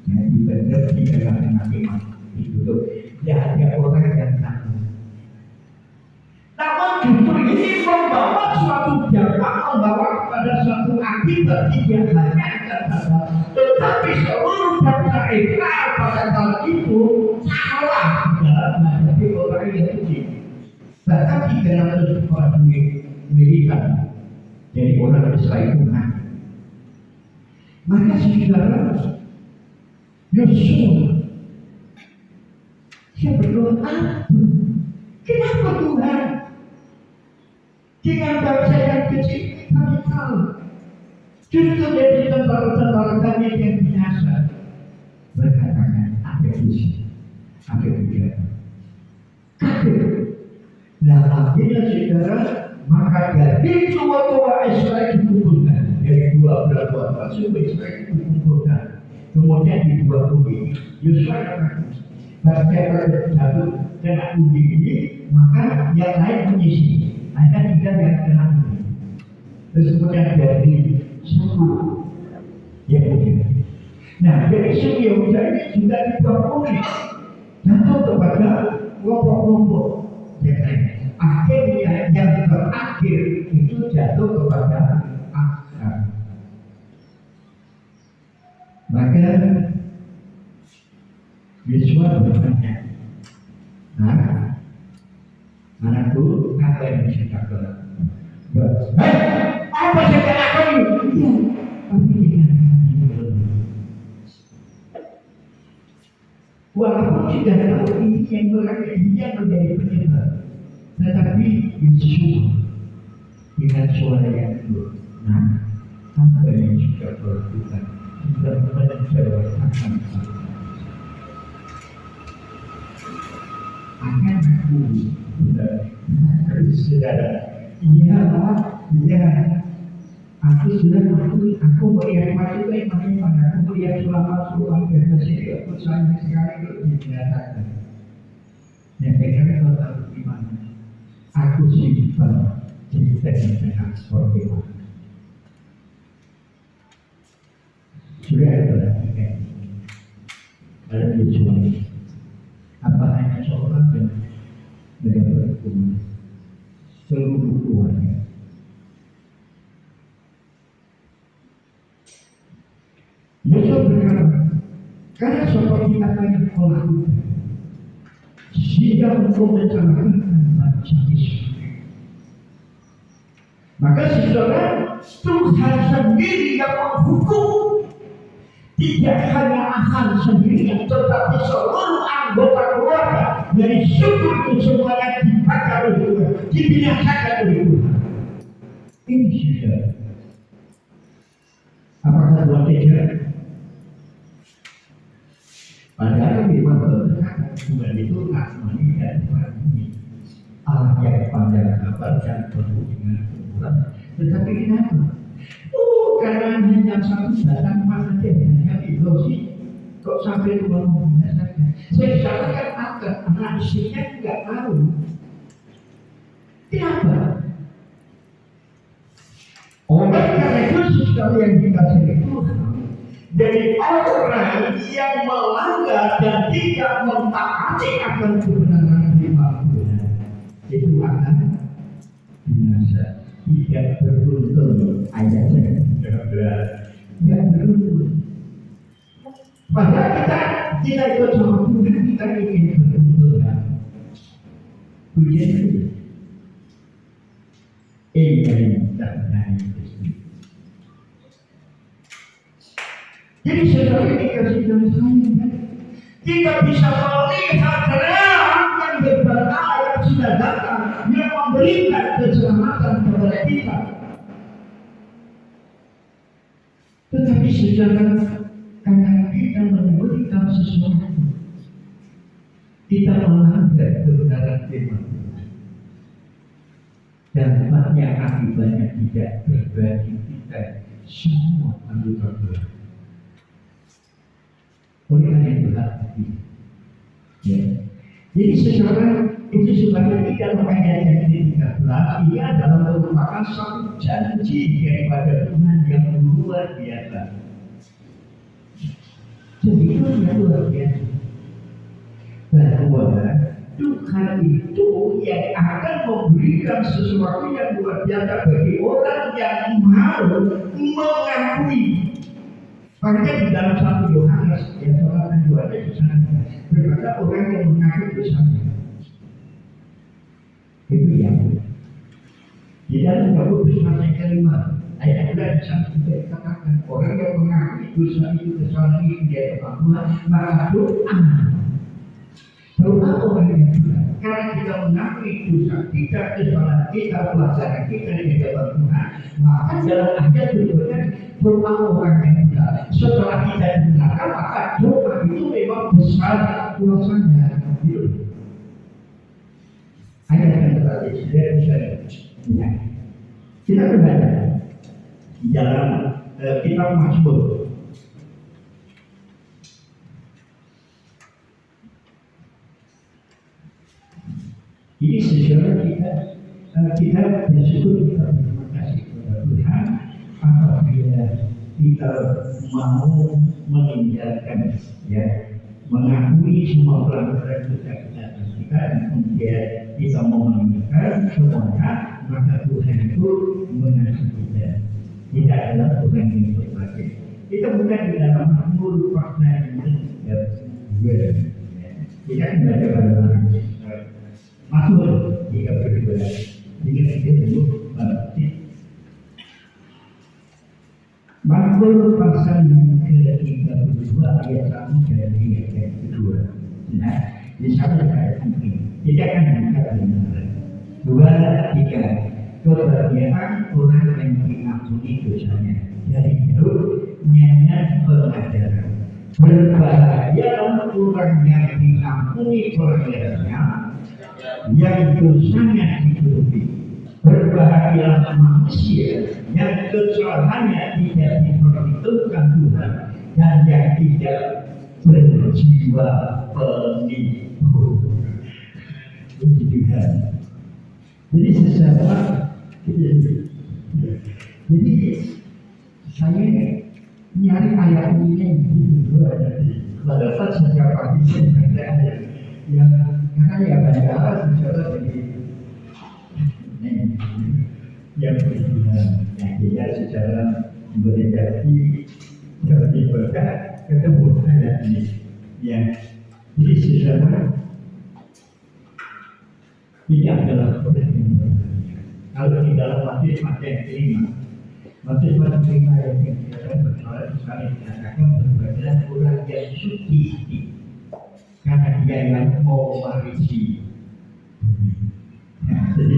yang dibendam di dalam kemah ditutup. Tidak ada orang yang tahu. Namun justru ini membawa suatu dampak, membawa kepada suatu akibat tidak hanya kata, tetapi seluruh bangsa Israel pada saat itu dalam menghadapi orang yang suci. Bahkan di dalam kehidupan militer, jadi orang Israel itu mati. Maka saudara Yosua, dia berdoa, kenapa Tuhan dengan bangsa yang kecil kami tahu justru dari tentara-tentara kami yang biasa berkatakan apa visi, apa pikiran, nah akhirnya saudara, maka dari tua-tua Israel dikumpulkan dari 12 pasukan Israel dikumpulkan, kemudian di 2 bukit Yosua katakan baca jatuh kena undi ini, maka yang lain mengisi. Ada 3 yang kena undi. Terus kemudian dari 10 yang mungkin. Nah, dari 10 yang ini juga dibangun jatuh kepada kelompok-kelompok yang lain. Akhirnya yang terakhir itu jatuh kepada Akar. Maka Yosua bertanya, nah, anakku, apa yang bisa kau lakukan? Apa yang saya lakukan? Ya, tapi dengan hati belum. Walaupun sudah tahu ini yang menjadi penyebab, tetapi Yosua dengan suara yang kuat, nah, apa yang sudah kau lakukan? Sudah menjawabkan akan aku saudara, iya Pak, iya, aku sudah mengakui, aku melihat masuknya bagaimana, aku melihat selama suruhan dan masih aku sayang sekali untuk dinyatakan. Yang kira-kira kau tahu gimana? Aku simpan cerita dengan seperti mana. Sudah ada tiga ada Yosua. Apa hanya seorang yang mendapat hukuman seluruh keluarga. Yosua berkata, karena seperti apa yang kau lakukan, sehingga engkau mencelakakan bangsa Israel. Maka saudara, Tuhan sendiri yang menghukum. Tidak hanya Akan sendirian, tetapi seluruh anggota keluarga dari suku itu semuanya dibakar oleh Tuhan, dibinasakan oleh Tuhan. Ini sudah. Apakah Tuhan tidak? Padahal firman berkata Tuhan itu asmani dan Tuhan Allah yang pandang kabar dan penuh dengan kemurahan. Tetapi kenapa? Karena hanya satu batang masa hanya ilusi. Kok sampai Tuhan membinasakan? Saya katakan anak istrinya tidak tahu. Kenapa? Oleh karena itu sekali yang dikasih Tuhan, dari orang yang melanggar dan tidak mentaati akan kebenaran firman Tuhan, itu akan binasa. Tidak beruntung ayatnya. Tidak beruntung. Padahal kita ikut sama Tuhan, kita ingin beruntung. Pujian itu. Ini dan Kristi. Jadi saudara dikasih dari saya, kita bisa melihat terang yang berbeda yang sudah datang, yang memberikan keselamatan kepada kita. Tetapi saudara, karena kita memberikan sesuatu, kita melanggar kebenaran firman Tuhan. Dampaknya akibatnya tidak berbagi kita semua anggota Tuhan. Oleh karena itu hati. Ya. Jadi seseorang itu sebagai tidak ayat yang ke-13, ini adalah merupakan satu janji daripada Tuhan yang luar biasa. Jadi itu yang luar biasa. Bahwa Tuhan itu yang akan memberikan sesuatu yang luar biasa bagi orang yang mau mengakui Makanya di dalam 1 Yohanes yang surah kedua di sana berkata orang yang mengaku dosanya itu yang di dalam Yakobus pasal yang kelima ayat 11 di sana juga dikatakan orang yang mengaku dosa itu kesalahan itu dia kemampuan maka doa orang yang benar karena kita mengakui dosa kita kesalahan kita pelaksanaan kita di hadapan Tuhan maka dalam ayat berikutnya doa orang yang benar setelah kita dibenarkan maka doa itu memang besar kuasanya gitu. Ayat yang tadi sudah bisa ya. Kita membaca di dalam kitab Mazmur. Ini sejarah kita bersyukur kita berterima kasih kepada Tuhan apabila kita mau meninggalkan ya mengakui semua pelanggaran dosa kita dan kemudian kita mau meninggalkan semuanya maka Tuhan itu mengasihi kita. Tidak adalah Tuhan yang berbagi. Kita bukan di dalam Mazmur pasal yang kedua. Kita membaca pada Mazmur 32. Jika kita dulu Mazmur pasal yang ke-32 ayat 1 dan ayat yang kedua. Nah, di sana ayat ini kita akan buka benar. 2, 3. Kebahagiaan orang yang diampuni dosanya dari hidup nyanyian pengajaran. Berbahagialah orang yang diampuni pelanggarannya, yang dosanya ditutupi. Berbahagialah manusia yang kesalahannya tidak diperhitungkan Tuhan dan yang tidak berjiwa penipu. Puji Tuhan. Jadi secara jadi saya nyari ayat ini gitu ada pada saat sejak pagi saya ada yang karena ya banyak secara dari yang berguna yang dia secara berdekati seperti berkat ketemu ayat ini yang jadi secara ini adalah orang yang berbahaya. Kalau di dalam Matius pasal yang kelima yang dikatakan bersoal sekali dikatakan berbahagialah orang yang suci karena dia yang mau mewarisi. Jadi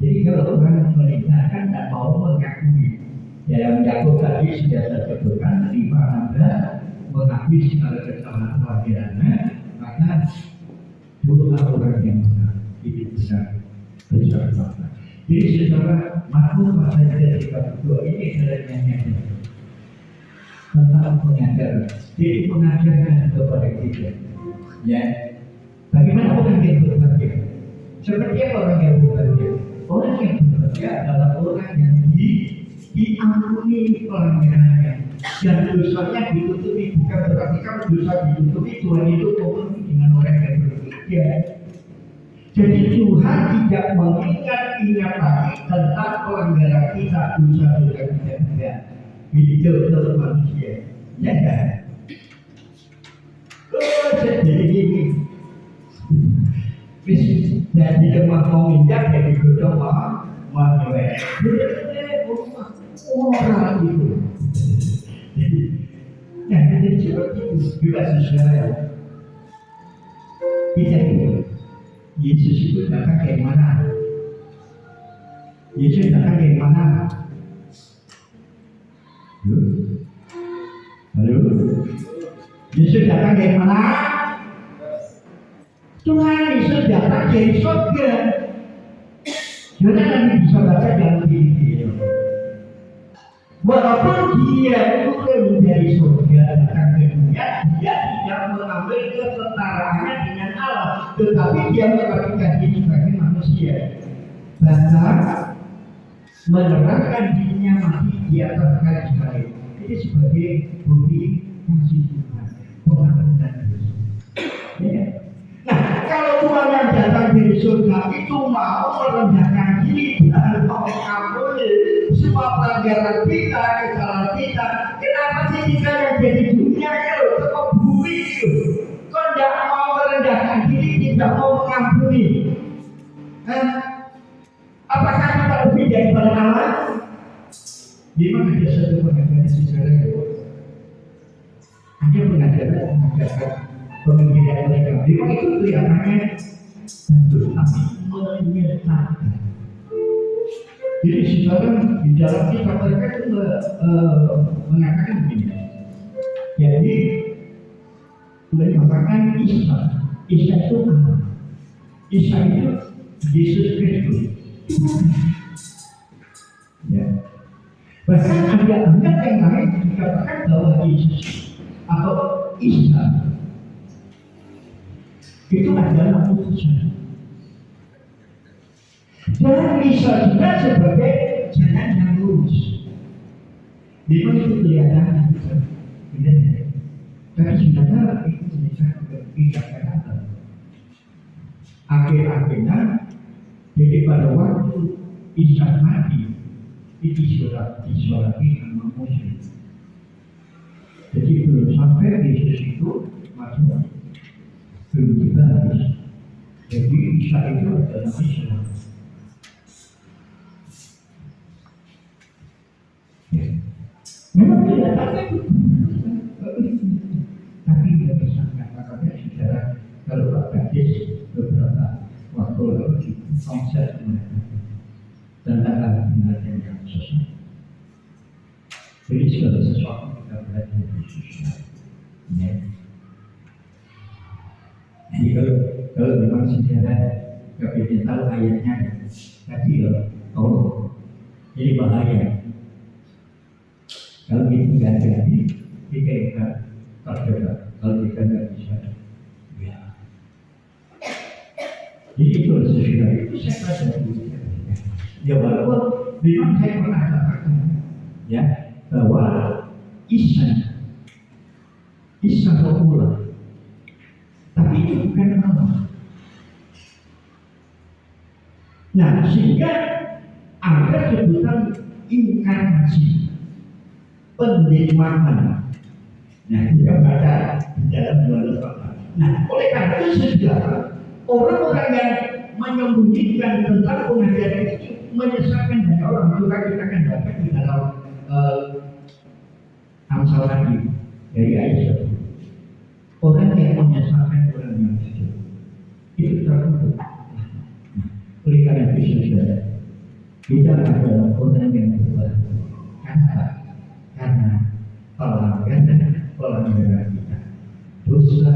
jadi kalau orang meninggalkan dan mau mengakui dalam Yakub tadi sudah saya sebutkan 5 mengakui segala kesalahan kelahirannya maka dua orang yang benar itu besar fakta. Jadi secara Mazmur pasal 32 ini adalah nyanyian tentang pengajaran. Jadi pengajaran kepada kita. Ya, bagaimana orang yang berbahagia? Seperti apa orang yang berbahagia? Orang yang berbahagia adalah orang yang diampuni pelanggarannya dan dosanya ditutupi. Bukan berarti kalau dosa ditutupi Tuhan itu memenuhi dengan orang yang berbahagia. Jadi Tuhan tidak mengingat-ingat lagi tentang pelanggaran kita, dosa-dosa kita tidak. Hidup manusia, ya kan? Jadi ini, jadi cuma mau minyak jadi berdoa, manusia. Orang itu, jadi seperti itu juga sesuai. Kita itu. Yesus itu datang dari mana? Yesus datang dari mana? Halo? Yesus datang dari mana? Tuhan Yesus datang dari surga. Jangan nanti bisa baca dalam diri. Walaupun dia turun dari surga datang ke dunia, dia tidak mengambil kesetaraannya dengan Allah, tetapi dia memperhatikan diri sebagai manusia. Bahkan menerangkan dirinya mati di atas kayu salib. Ini sebagai bukti kasih Tuhan, pengampunan dosa. Ya. Nah, kalau Tuhan yang datang dari surga itu mau merendahkan diri dan mau mengampuni semua pelanggaran kita, kesalahan kita, kita. Kenapa sih kita yang jadi dunia itu, kok bumi itu? Kok tidak mau merendahkan diri, tidak mau mengampuni? Apakah kita lebih daripada Allah? Di mana ada satu pengajaran sejarah itu? Ada pengajaran mengajarkan pemikiran mereka. Memang itu kelihatannya betul, tapi menyesatkan. Jadi sekarang di dalam kitab mereka itu mengatakan begini. Jadi mengatakan Isa itu apa? Isa itu Yesus Kristus. Ya. Bahkan ada ayat yang lain dikatakan bahwa Yesus atau Isa itu adalah putusan. Dan Isa juga sebagai jalan yang lurus. Memang itu kelihatan benar. Tapi sebenarnya itu tidak kelihatan. Akhir-akhirnya, jadi pada waktu Isa mati, itu disolati sama musuh. Jadi belum sampai Yesus itu masuk, belum dibahas. Jadi Isa itu adalah Islam. Memang tidak tapi tidak bisa mengatakan secara kalau Pak Gadis beberapa waktu lalu di konser tentang benar yang sesat. Jadi segala sesuatu kita belajar dari susah. Ya. Jadi kalau memang sejarah nggak bisa tahu ayatnya, tapi ini bahaya. Kalau itu nggak jadi, kita terjebak. Kalau kita nggak bisa, ya. Jadi itu sesudah itu saya rasa ya walaupun memang saya pernah katakan ya bahwa Isa populer, tapi itu bukan Allah. Nah sehingga ada sebutan inkarnasi. Penerimaan. Nah, kita baca di dalam Yohanes pasal. Nah, oleh karena itu sejarah orang-orang yang menyembunyikan tentang pengajaran itu menyesatkan banyak orang. Maka kita akan baca di dalam Amsal tadi dari Aisyah. Orang yang menyesatkan orang yang jujur itu terkutuk. Oleh karena itu saudara, kita adalah orang yang berubah. Karena pelanggaran kita, dosa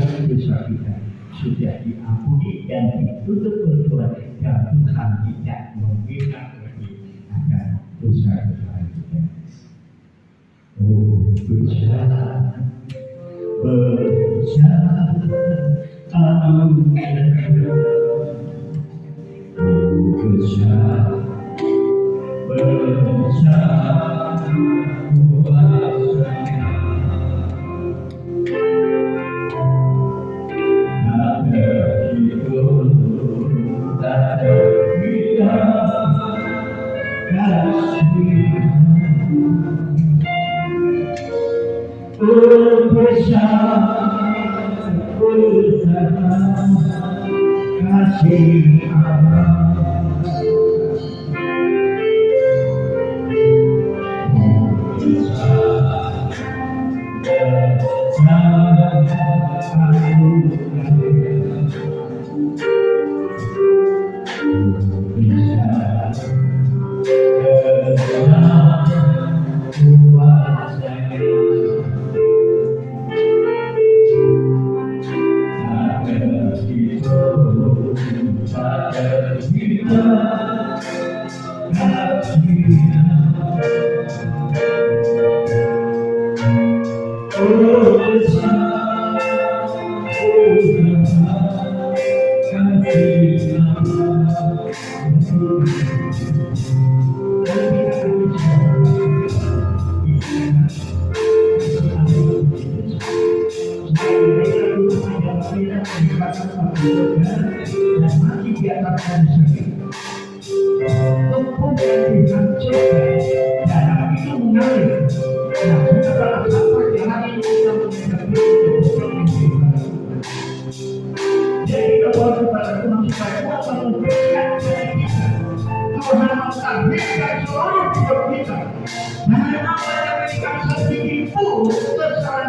kita sudah diampuni dan ditutup berdoa dan Tuhan tidak mengingat lagi akan dosa-dosa kita. Oh, berjalan, kasih Allah. Nah,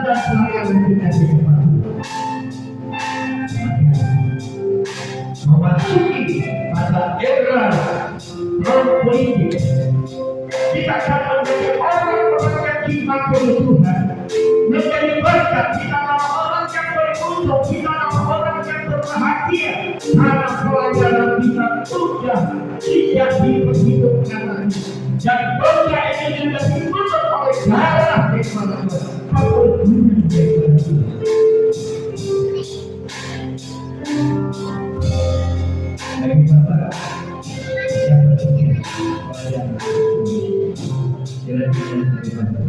dan pelayanan kita di depan memasuki pada era politik. Kita akan menjadi orang-orang yang iman kepada Tuhan, menjadi berkat. Kita orang yang beruntung, kita orang yang berbahagia karena pelayanan kita sudah tidak diperhitungkan lagi. Dan bangsa ini sudah dibunuh oleh darah daripada Tuhan. Kepedulian daripada Tuhan. Bagi Bapak yang bersedia pelayanan jalan-jalan dari Bapak.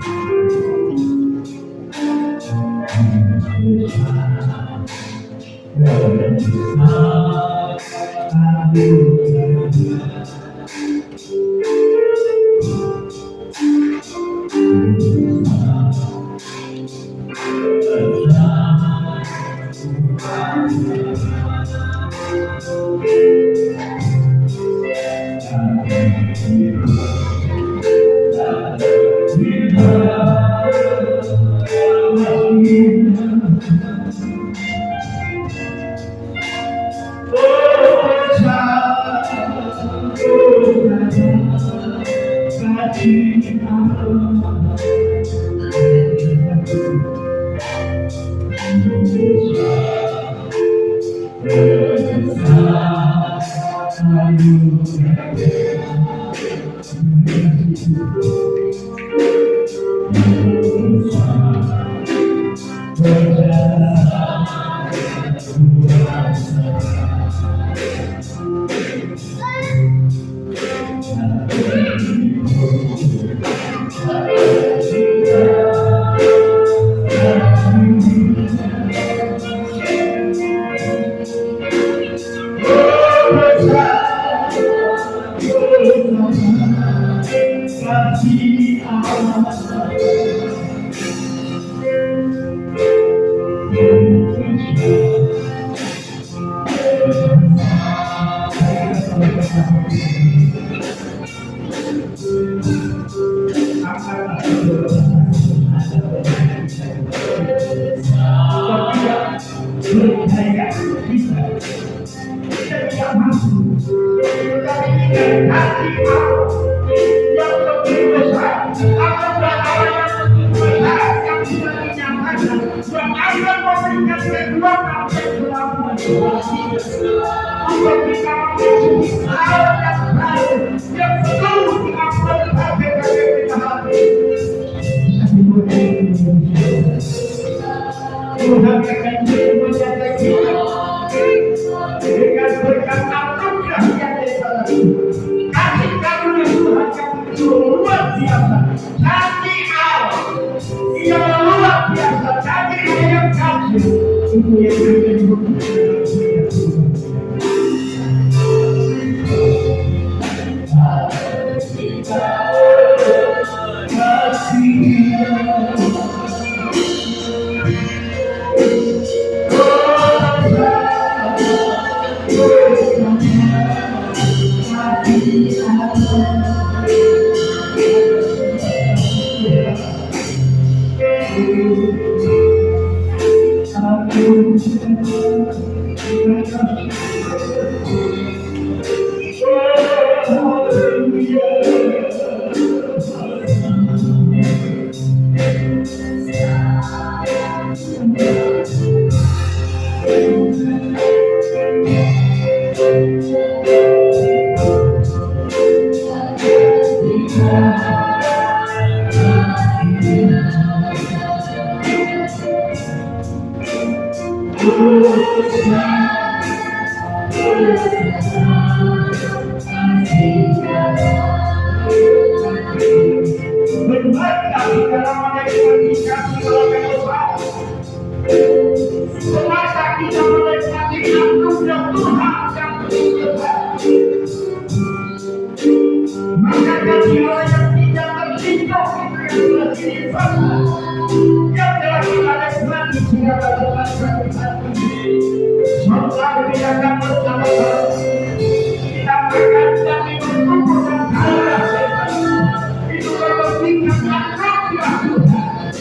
Tuhan akan menyertai kita dengan berkat anugerah yang daripada Tuhan. Kasih karunia Tuhan yang begitu luar biasa. Kasih Allah yang luar biasa. Kasih yang kasih itu yang menjadi bukti.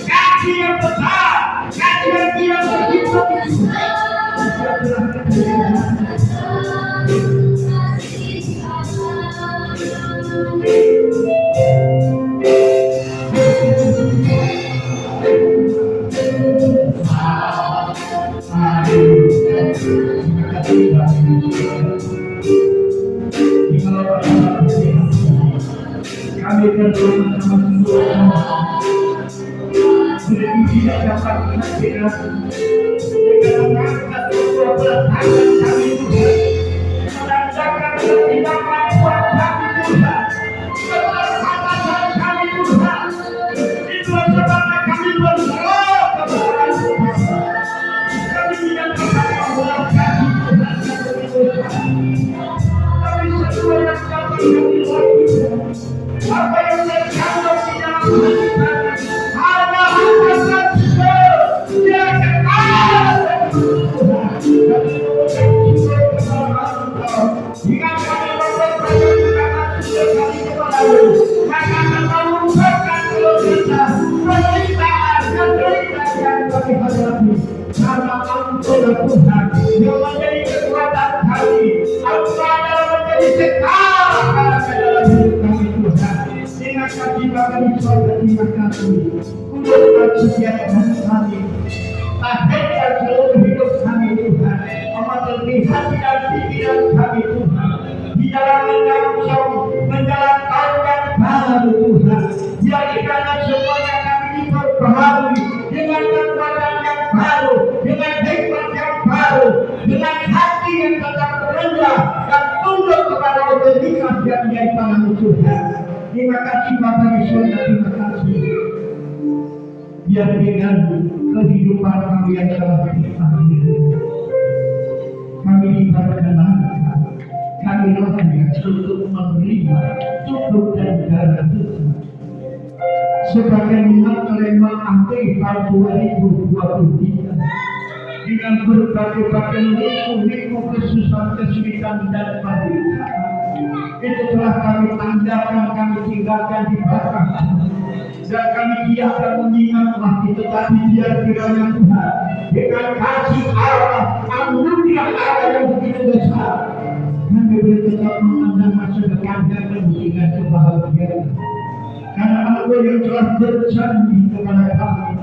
Kasih yang besar Kami berdoa sama-sama tidak dapat menakdirkan dengan angkat kedua belah tangan kami Tuhan, menandakan ketidakmampuan kami Tuhan, keterbatasan kami Tuhan. Itulah sebabnya kami berdoa kepada Tuhan. Kami tidak dapat melakukan Tuhan kami Tuhan. Kami semua yang dapat kami lakukan apa yang terkandung di dalam hati kami. Karena Engkau Tuhan yang menjadi kekuatan kami, Engkau adalah menjadi sekarang dalam hidup kami Tuhan. Terima kasih Bapa di surga, terima kasih untuk kesetiaan kami. Akhirnya seluruh hidup kami Tuhan, mematuhi hati dan pikiran kami Tuhan, di dalam menjalankan tahun yang baru Tuhan. Jadikanlah semuanya kami diperbaharui dengan kekuatan yang baru, dengan hikmat yang baru, dengan hati yang tetap rendah dan tunduk kepada otoritas yang menjadi tangan Tuhan. Terima kasih Bapa di surga, terima kasih. Biar dengan kehidupan kami yang telah dipanggil, kami diperkenankan, kami layak untuk menerima tubuh dan darah Tuhan sebagaimana telah mengakhiri tahun 2023 dengan berbagai liku-liku kesusahan, kesulitan dan penderitaan. Itu telah kami tanggalkan, kami tinggalkan di belakang, dan kami tidak akan mengingat lagi. Tetapi biar kiranya Tuhan dengan kasih Allah, anugerah Allah yang begitu besar, kami boleh tetap memandang masa depan dan memberikan kebahagiaan. Karena Engkau yang telah berjanji kepada kami,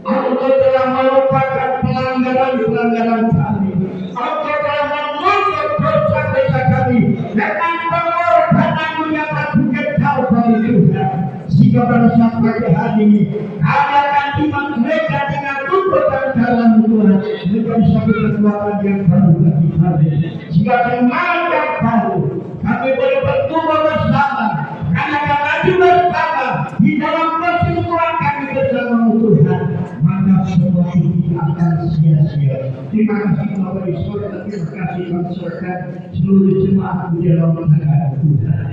Engkau telah melupakan pelanggaran kami, Engkau telah mengutuk dosa-dosa kami dengan pengorbanan-Mu yang tak kau bagi Tuhan. Sehingga pada saat pagi hari ini kami akan iman mereka dengan tubuh dan dalam Tuhan menjadi satu kekuatan yang baru bagi kami. Sehingga semangat yang baru kami boleh bertumbuh bersama, kami akan maju bersama di dalam persekutuan kami bersama Tuhan. Maka semua ini akan sia-sia. Terima kasih Bapak di surga, terima kasih masyarakat seluruh jemaat di dalam negara Tuhan.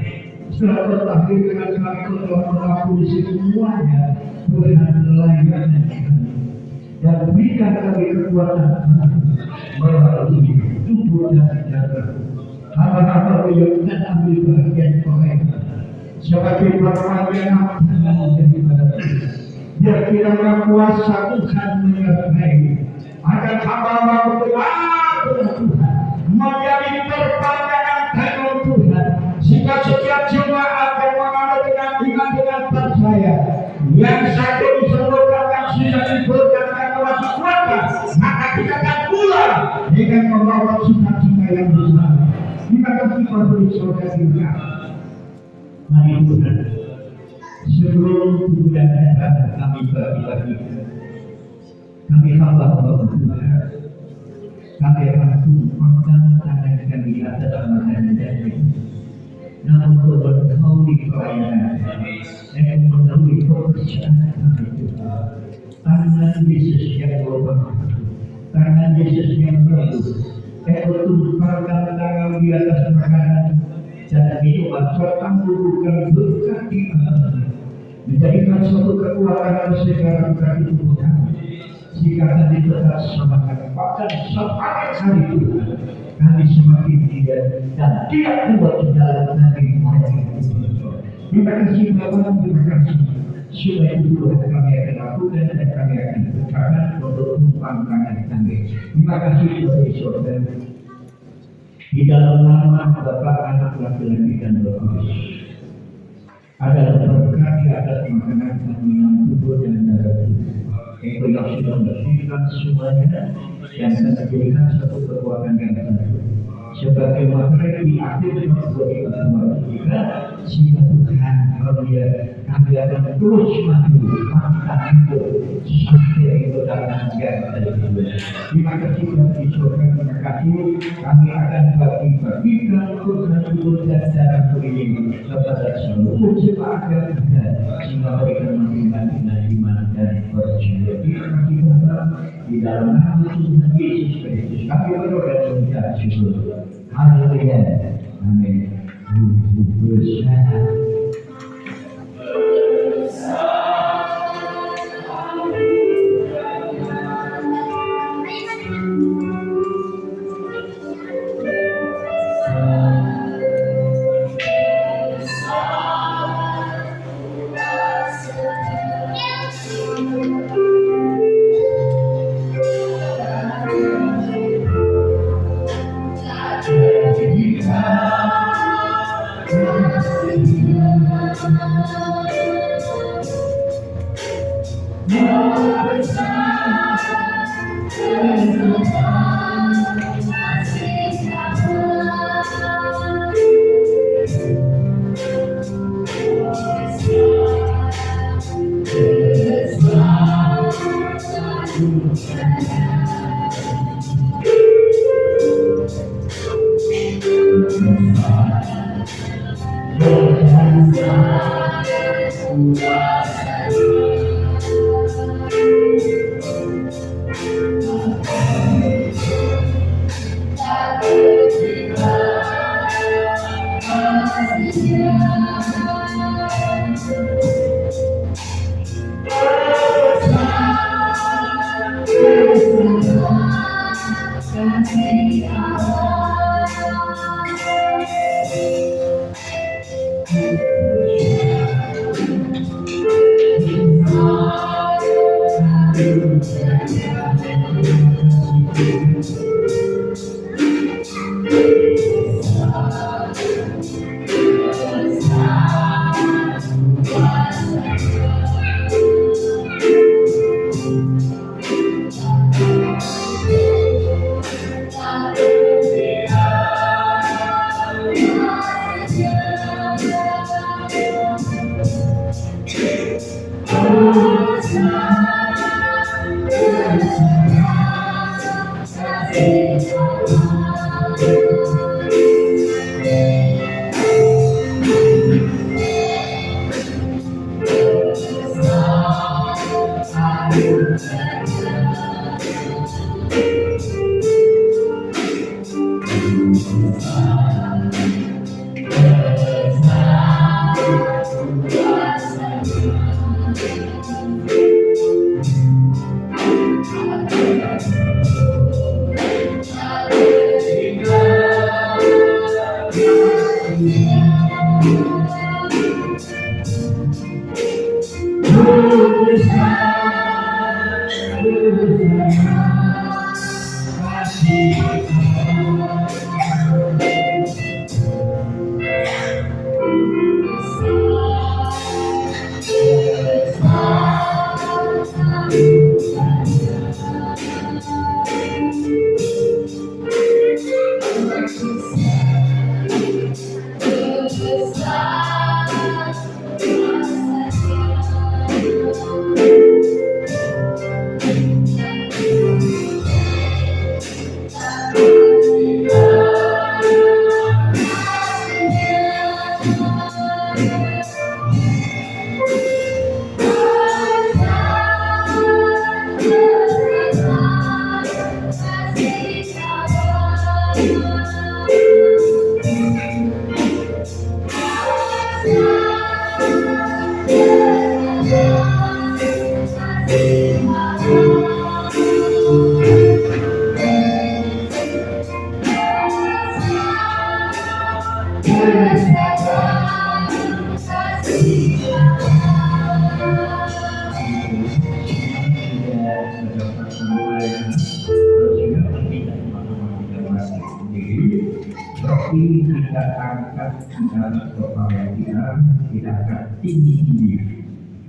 Setelah berakhir dengan kami telah mengakui semuanya Tuhan layanan kami dan berikan kami kekuatan melalui tubuh dan darah. Hamba-hamba yang ambil bagian mereka sebagai perwakilan daripada Tuhan. Biar kiranya kuasa Tuhan menyertai agar hamba-hamba betul-betul Tuhan menjadi perbandingan dengan Tuhan. Sehingga setiap jemaat yang mengalami dengan iman dengan percaya, yang satu disembuhkan, yang sudah disembuhkan dan masih kuatkan, maka kita akan pulang dengan membawa sukacita yang besar. Terima kasih Bapak Saudara juga. Mari Tuhan, sebelum bulan datang kami bagi-bagi, kami hamba-hamba Tuhan, kami akan tumpahkan tangan kami atas makanan dan minum. Namun Engkau di pelayanan dan melalui pekerjaan kami Tuhan. Tangan Yesus yang berbahagia, tangan Yesus yang bagus, Engkau tumpahkan tangan di atas makanan dan minuman serta bukan berkat di atasnya, menjadikan suatu kekuatan sekarang bagi tubuh kami, sehingga kami tetap semangat bahkan sampai hari Tuhan kami semakin tidak dan tidak kuat di dalam kami menghadapi Tuhan. Terima kasih Bapak, terima kasih sudah itu kami akan lakukan dan kami akan berkata untuk tumpang tangan kami. Terima kasih Tuhan Yesus. Di dalam nama Bapa, Anak, laki-laki dan Roh Kudus. Adalah berkat di atas makanan dan minum tubuh dan darah tubuh. Engkau yang sudah bersihkan semuanya dan menjadikan satu kekuatan yang satu. Sebagai materi di akhir sebagai pertemuan kita, sehingga Tuhan kami akan terus maju pantang itu sampai itu dalam yang dari itu. Terima kasih dan disyukur, terima kasih. Kami akan bagi-bagikan Tuhan dan cara ini kepada seluruh jemaat kita sehingga mereka meninggalkan iman dan percaya. Terima kasih Tuhan di dalam nama Tuhan Yesus Kristus. Kami berdoa dan mengucap syukur. Haleluya. Amin. Bersama. Tetapi kita angkat dalam kepala kita akan tinggi.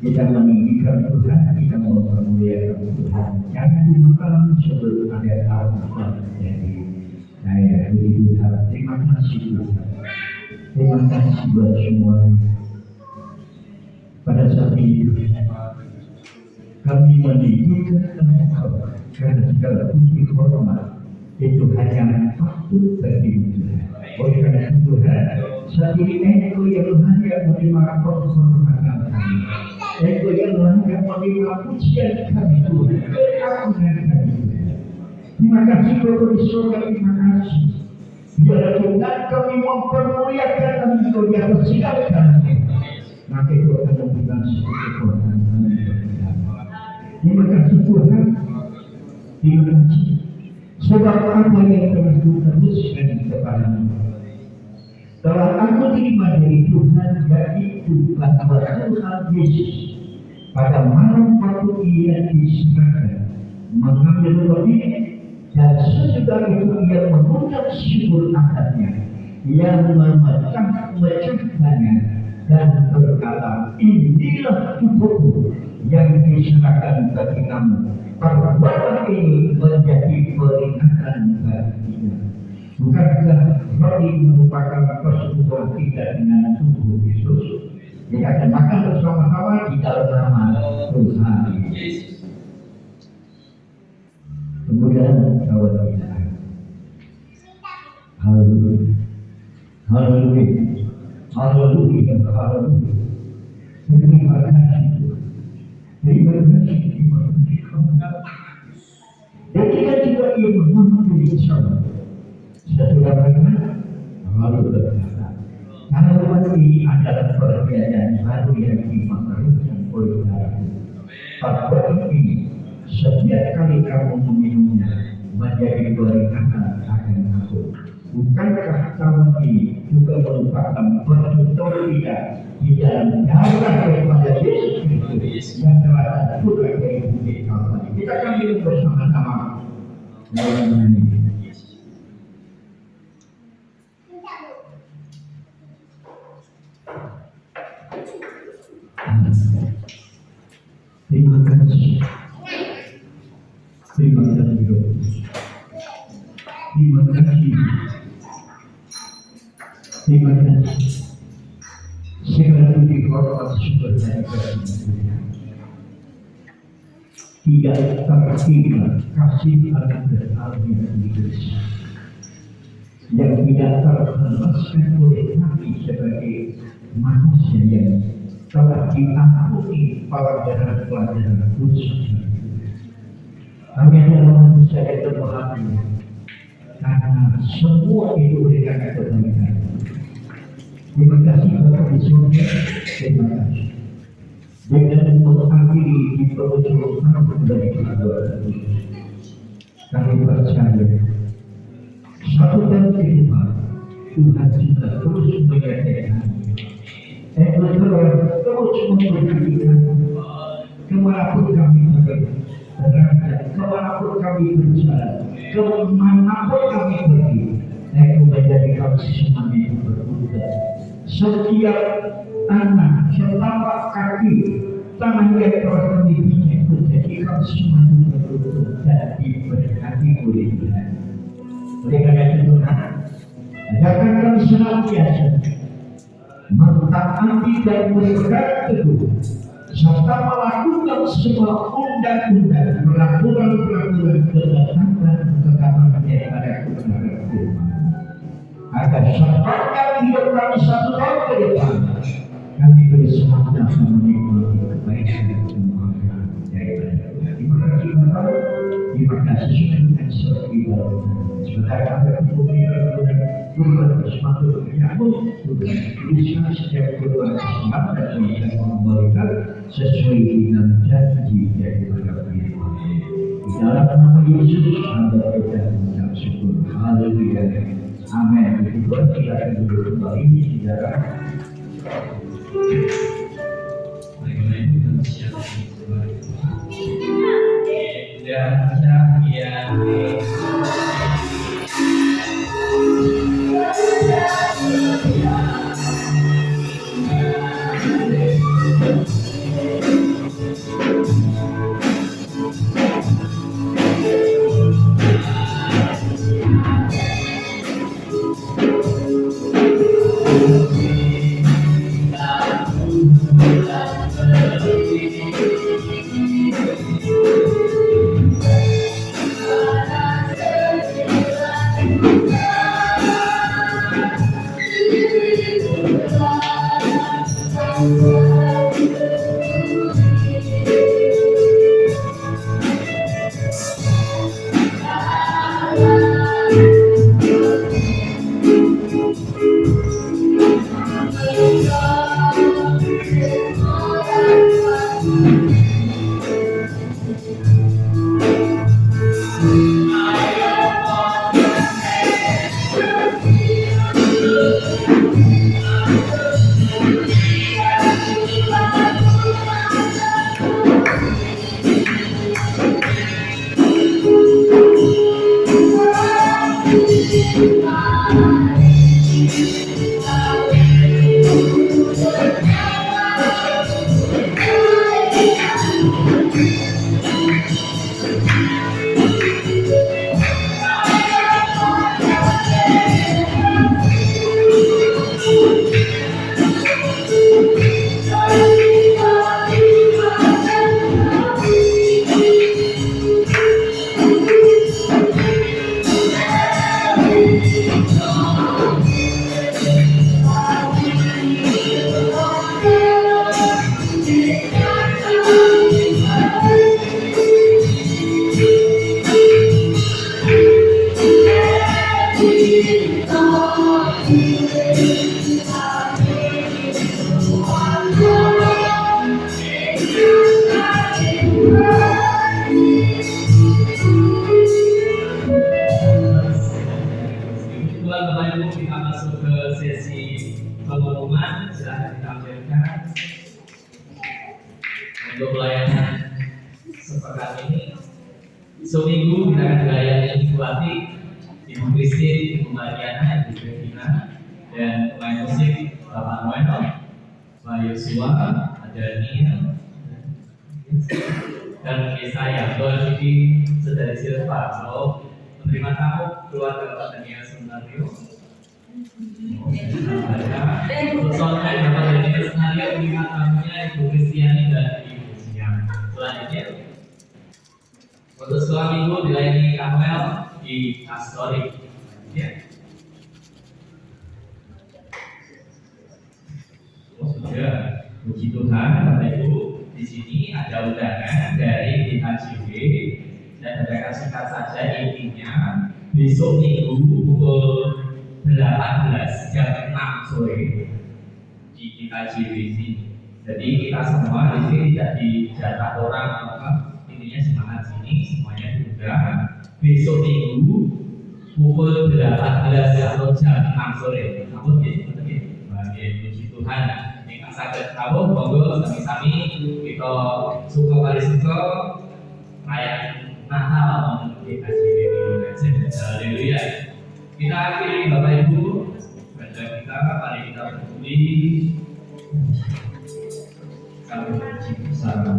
Kita meninggikan Tuhan, kita memuliakan Tuhan. Jangan dimakan sebelum ada Al-Quran. Jadi saya beri Tuhan, terima kasih Tuhan. Terima kasih buat semuanya. Pada saat ini kami meninggikan Engkau karena segala puji hormat itu hanya patut bagi Tuhan. Oleh karena itu Tuhan, saat ini Engkau yang hanya menerima penghormatan kami. Engkau yang hanya menerima pujian kami Tuhan. Keagungan kami Tuhan. Terima kasih Bapa di surga, terima kasih. Biarlah Tuhan kami mempermuliakan Engkau di atas segala-galanya. Maka itu akan memberikan satu kekuatan kami bersama. Terima kasih Tuhan. Terima kasih. Sebab apa yang telah teruskan kepadamu telah aku terima dari Tuhan, yaitu bahwa Tuhan Yesus pada malam waktu ia diserahkan mengambil roti dan sesudah itu ia mengucap syukur atasnya, ia memecahkannya dan berkata, inilah tubuhku yang diserahkan bagi kamu. Perbuatan ini menjadi peringatan baginya. Bukankah roti merupakan persekutuan kita dengan tubuh Yesus? Kita akan makan bersama-sama di dalam nama Tuhan Yesus. Kemudian kawan kita, haleluya, haleluya, haleluya, haleluya. Terima kasih Tuhan. Terima kasih. Dan kita juga ia mengumpul bersama. Sesudah berkata, lalu berkata, kalau ini adalah perjanjian baru yang dimaksudkan oleh darah. Perbuatan ini setiap kali kamu meminumnya menjadi peringatan akan aku. Bukankah kamu ini juga merupakan pertutur kita di dalam darah daripada Yesus Kristus yang telah tertulis dari bukit Kalvari. Kita akan minum bersama-sama dalam menyanyi. Terima kasih. Terima kasih. Terima kasih. Terima kasih. Segala puji hormat syukur dan kemuliaan. Tidak terhingga kasih Allah dan anugerah Yesus yang tidak terbalaskan oleh kami sebagai manusia yang telah diampuni pelajaran-pelajaran dosa. Kami adalah manusia yang terbahagia karena semua itu berikan kebaikan. Terima kasih Bapak di surga. Terima kasih. Dengan mengakhiri di penghujung tahun dari kedua kami percaya satu dan kedua Tuhan juga terus menyertai Tuhan terus memberkati kemanapun kami berada, kemanapun kami berjalan, kemanapun kami pergi. Itu menjadi kami semuanya yang berguna. Setiap anak, setapak kaki, tangan yang telah kami punya menjadi kami semuanya berguna dan diberkati oleh Tuhan. Oleh karena itu Tuhan, ajarkan kami senantiasa mentaati dan berpegang teguh serta melakukan semua undang-undang, peraturan-peraturan ketetapan daripada kebenaran firman. Agar sepanjang hidup kami satu tahun ke depan, kami bersama-sama menikmati kebaikan dan kemuliaan daripada Tuhan. Terima kasih Bapak. Terima kasih sudah mensertai dalam sebentar kami berkumpul Tuhan bersama berkatamu Tuhan tuliskan setiap doa kesempatan dan kita mengembalikan sesuai dengan janji daripada firman. Di dalam nama Yesus Anda kita mengucap syukur. Haleluya. Amin. Berikut silakan duduk kembali saudara. Dan untuk pelayanan sepekan ini. Seminggu kita akan dilayani Ibu Ati, Ibu Christine, Ibu Mariana, Ibu Regina, dan pemain musik Bapak Noel, Pak Yosua, ada Nia, dan saya. Kalau jadi saudari Silva, kalau menerima tamu keluarga Pak Daniel Sunario, untuk soundtrack Bapak Daniel Sunario, menerima tamunya Ibu Kristiani dan Ibu Siang. Selanjutnya, untuk sekolah minggu dilayani Samuel di Astorik. Ya. Oh sudah, puji Tuhan, Bapak Ibu. Di sini ada undangan dari DHJW dan mereka singkat saja intinya besok minggu pukul 18 jam 6 sore di DHJW sini. Jadi kita semua di sini tidak dijatah orang apa, intinya semangat sini semuanya diundang besok minggu pukul 18 atau jam 6 sore. Namun bagi puji Tuhan. Sakit tahu, monggo sami-sami kita suka kali suka perayaan Natal di KJW. Haleluya. Kita akhiri Bapak Ibu, baca kita mari kita berdiri. Kami berdoa bersama.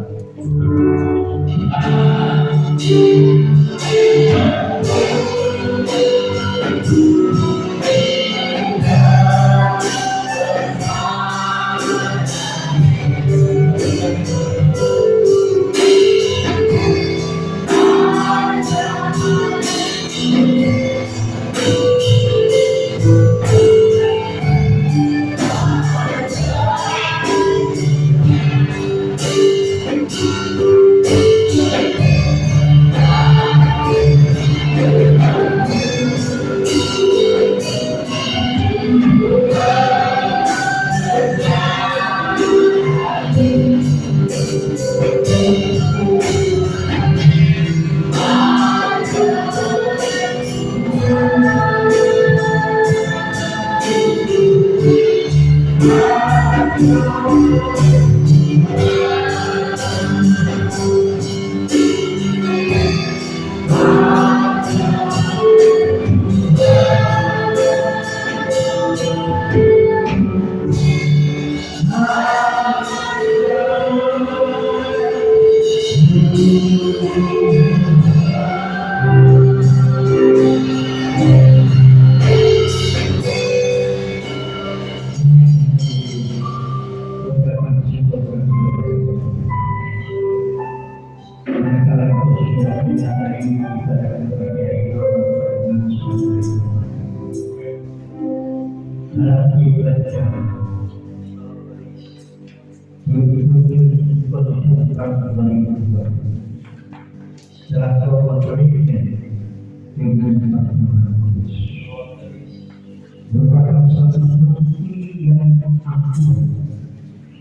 Merupakan satu bukti yang agung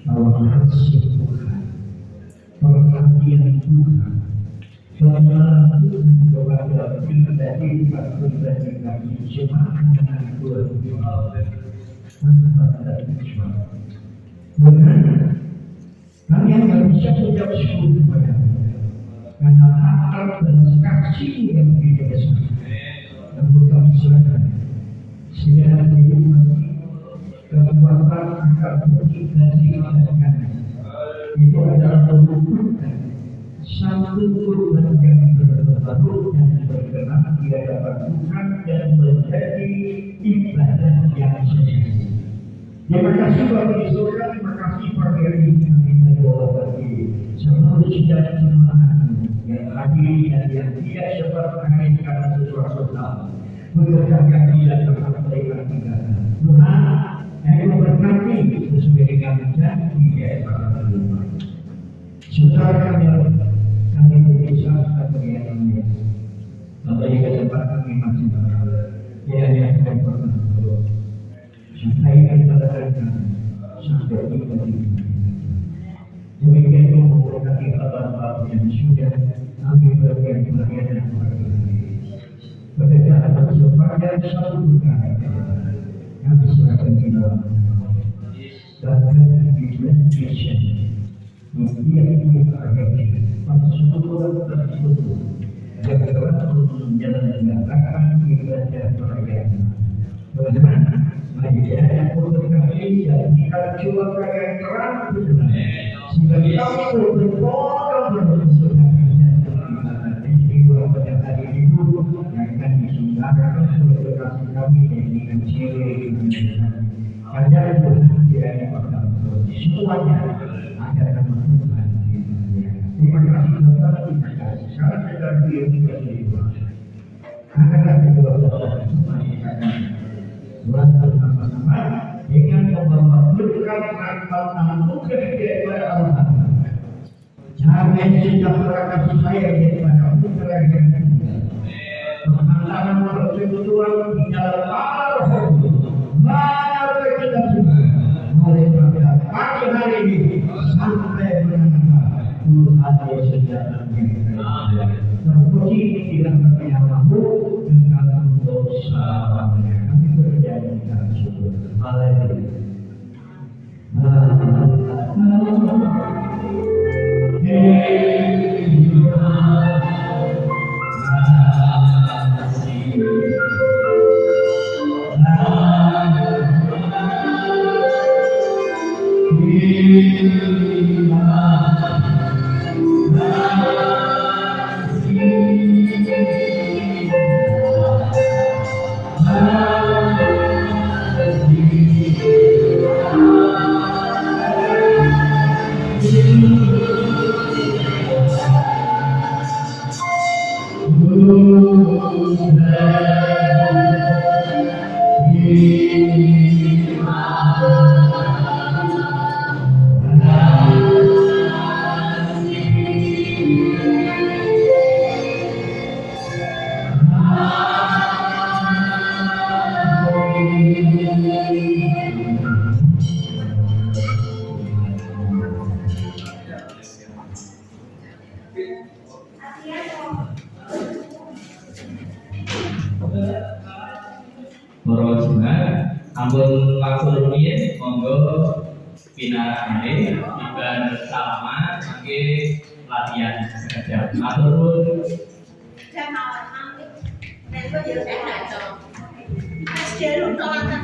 bahwa kasih Tuhan, perhatian Tuhan, kebenaran Tuhan kepada pribadi kami jemaat Tuhan tanpa ada tujuan. Benar, kami hanya bisa mengucap syukur kepada karena harta dan kasih yang begitu besar yang kami serahkan. Sehingga kehidupan kekuatan akan berkongsi dengan itu adalah merupakan satu kurban yang berbaru dan berkenan di hadapan Tuhan dan menjadi ibadah yang sejati. Terima kasih bagi saudara, terima kasih bagi kami berdoa bagi seluruh sidang jemaat yang hadir dan yang tidak sempat mengaitkan sesuatu hal. Bekerjakan dia terhadap mereka kita. Tuhan, Engkau berkati sesuai dengan janji di para rumah. Saudara kami berpisah satu yang lain. Sampai ke tempat kami masih dia hanya akan pernah berdoa. Sampai kita datang sampai kita di demikian pun memberkati abang-abang yang sudah kami berikan pelayanan kepada pada saat sepanjang satu bulan kami serahkan kita bahkan di bulan Desember Semuanya ada nama Tuhan. Terima kasih Bapak, terima kasih. Sekarang saya akan juga sedikit. Angkatlah kedua belah semua buat bersama-sama dengan membawa berkat rahmat anugerah daripada Allah. Jangan sejahtera kasih sayang daripada anugerah yang tunggal. Pengalaman persekutuan di dalam Allah. Mana kita suka mulai pada pagi hari ini sampai menengah Tuhan Yesus datang terpuji tidak terlihat mampu dengan dosa kami berjanji dan syukur. Haleluya. Para jemaat, ampun langsung rumiyin, monggo pinarahane ibadah bersama mangke latihan sekejap. Matur nuwun. Saya mau ambil. Dan kok jadi saya nggak tahu. Saya lupa makan.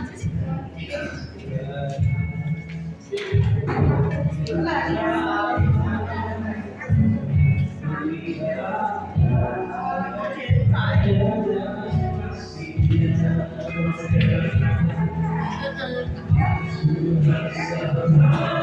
Betul.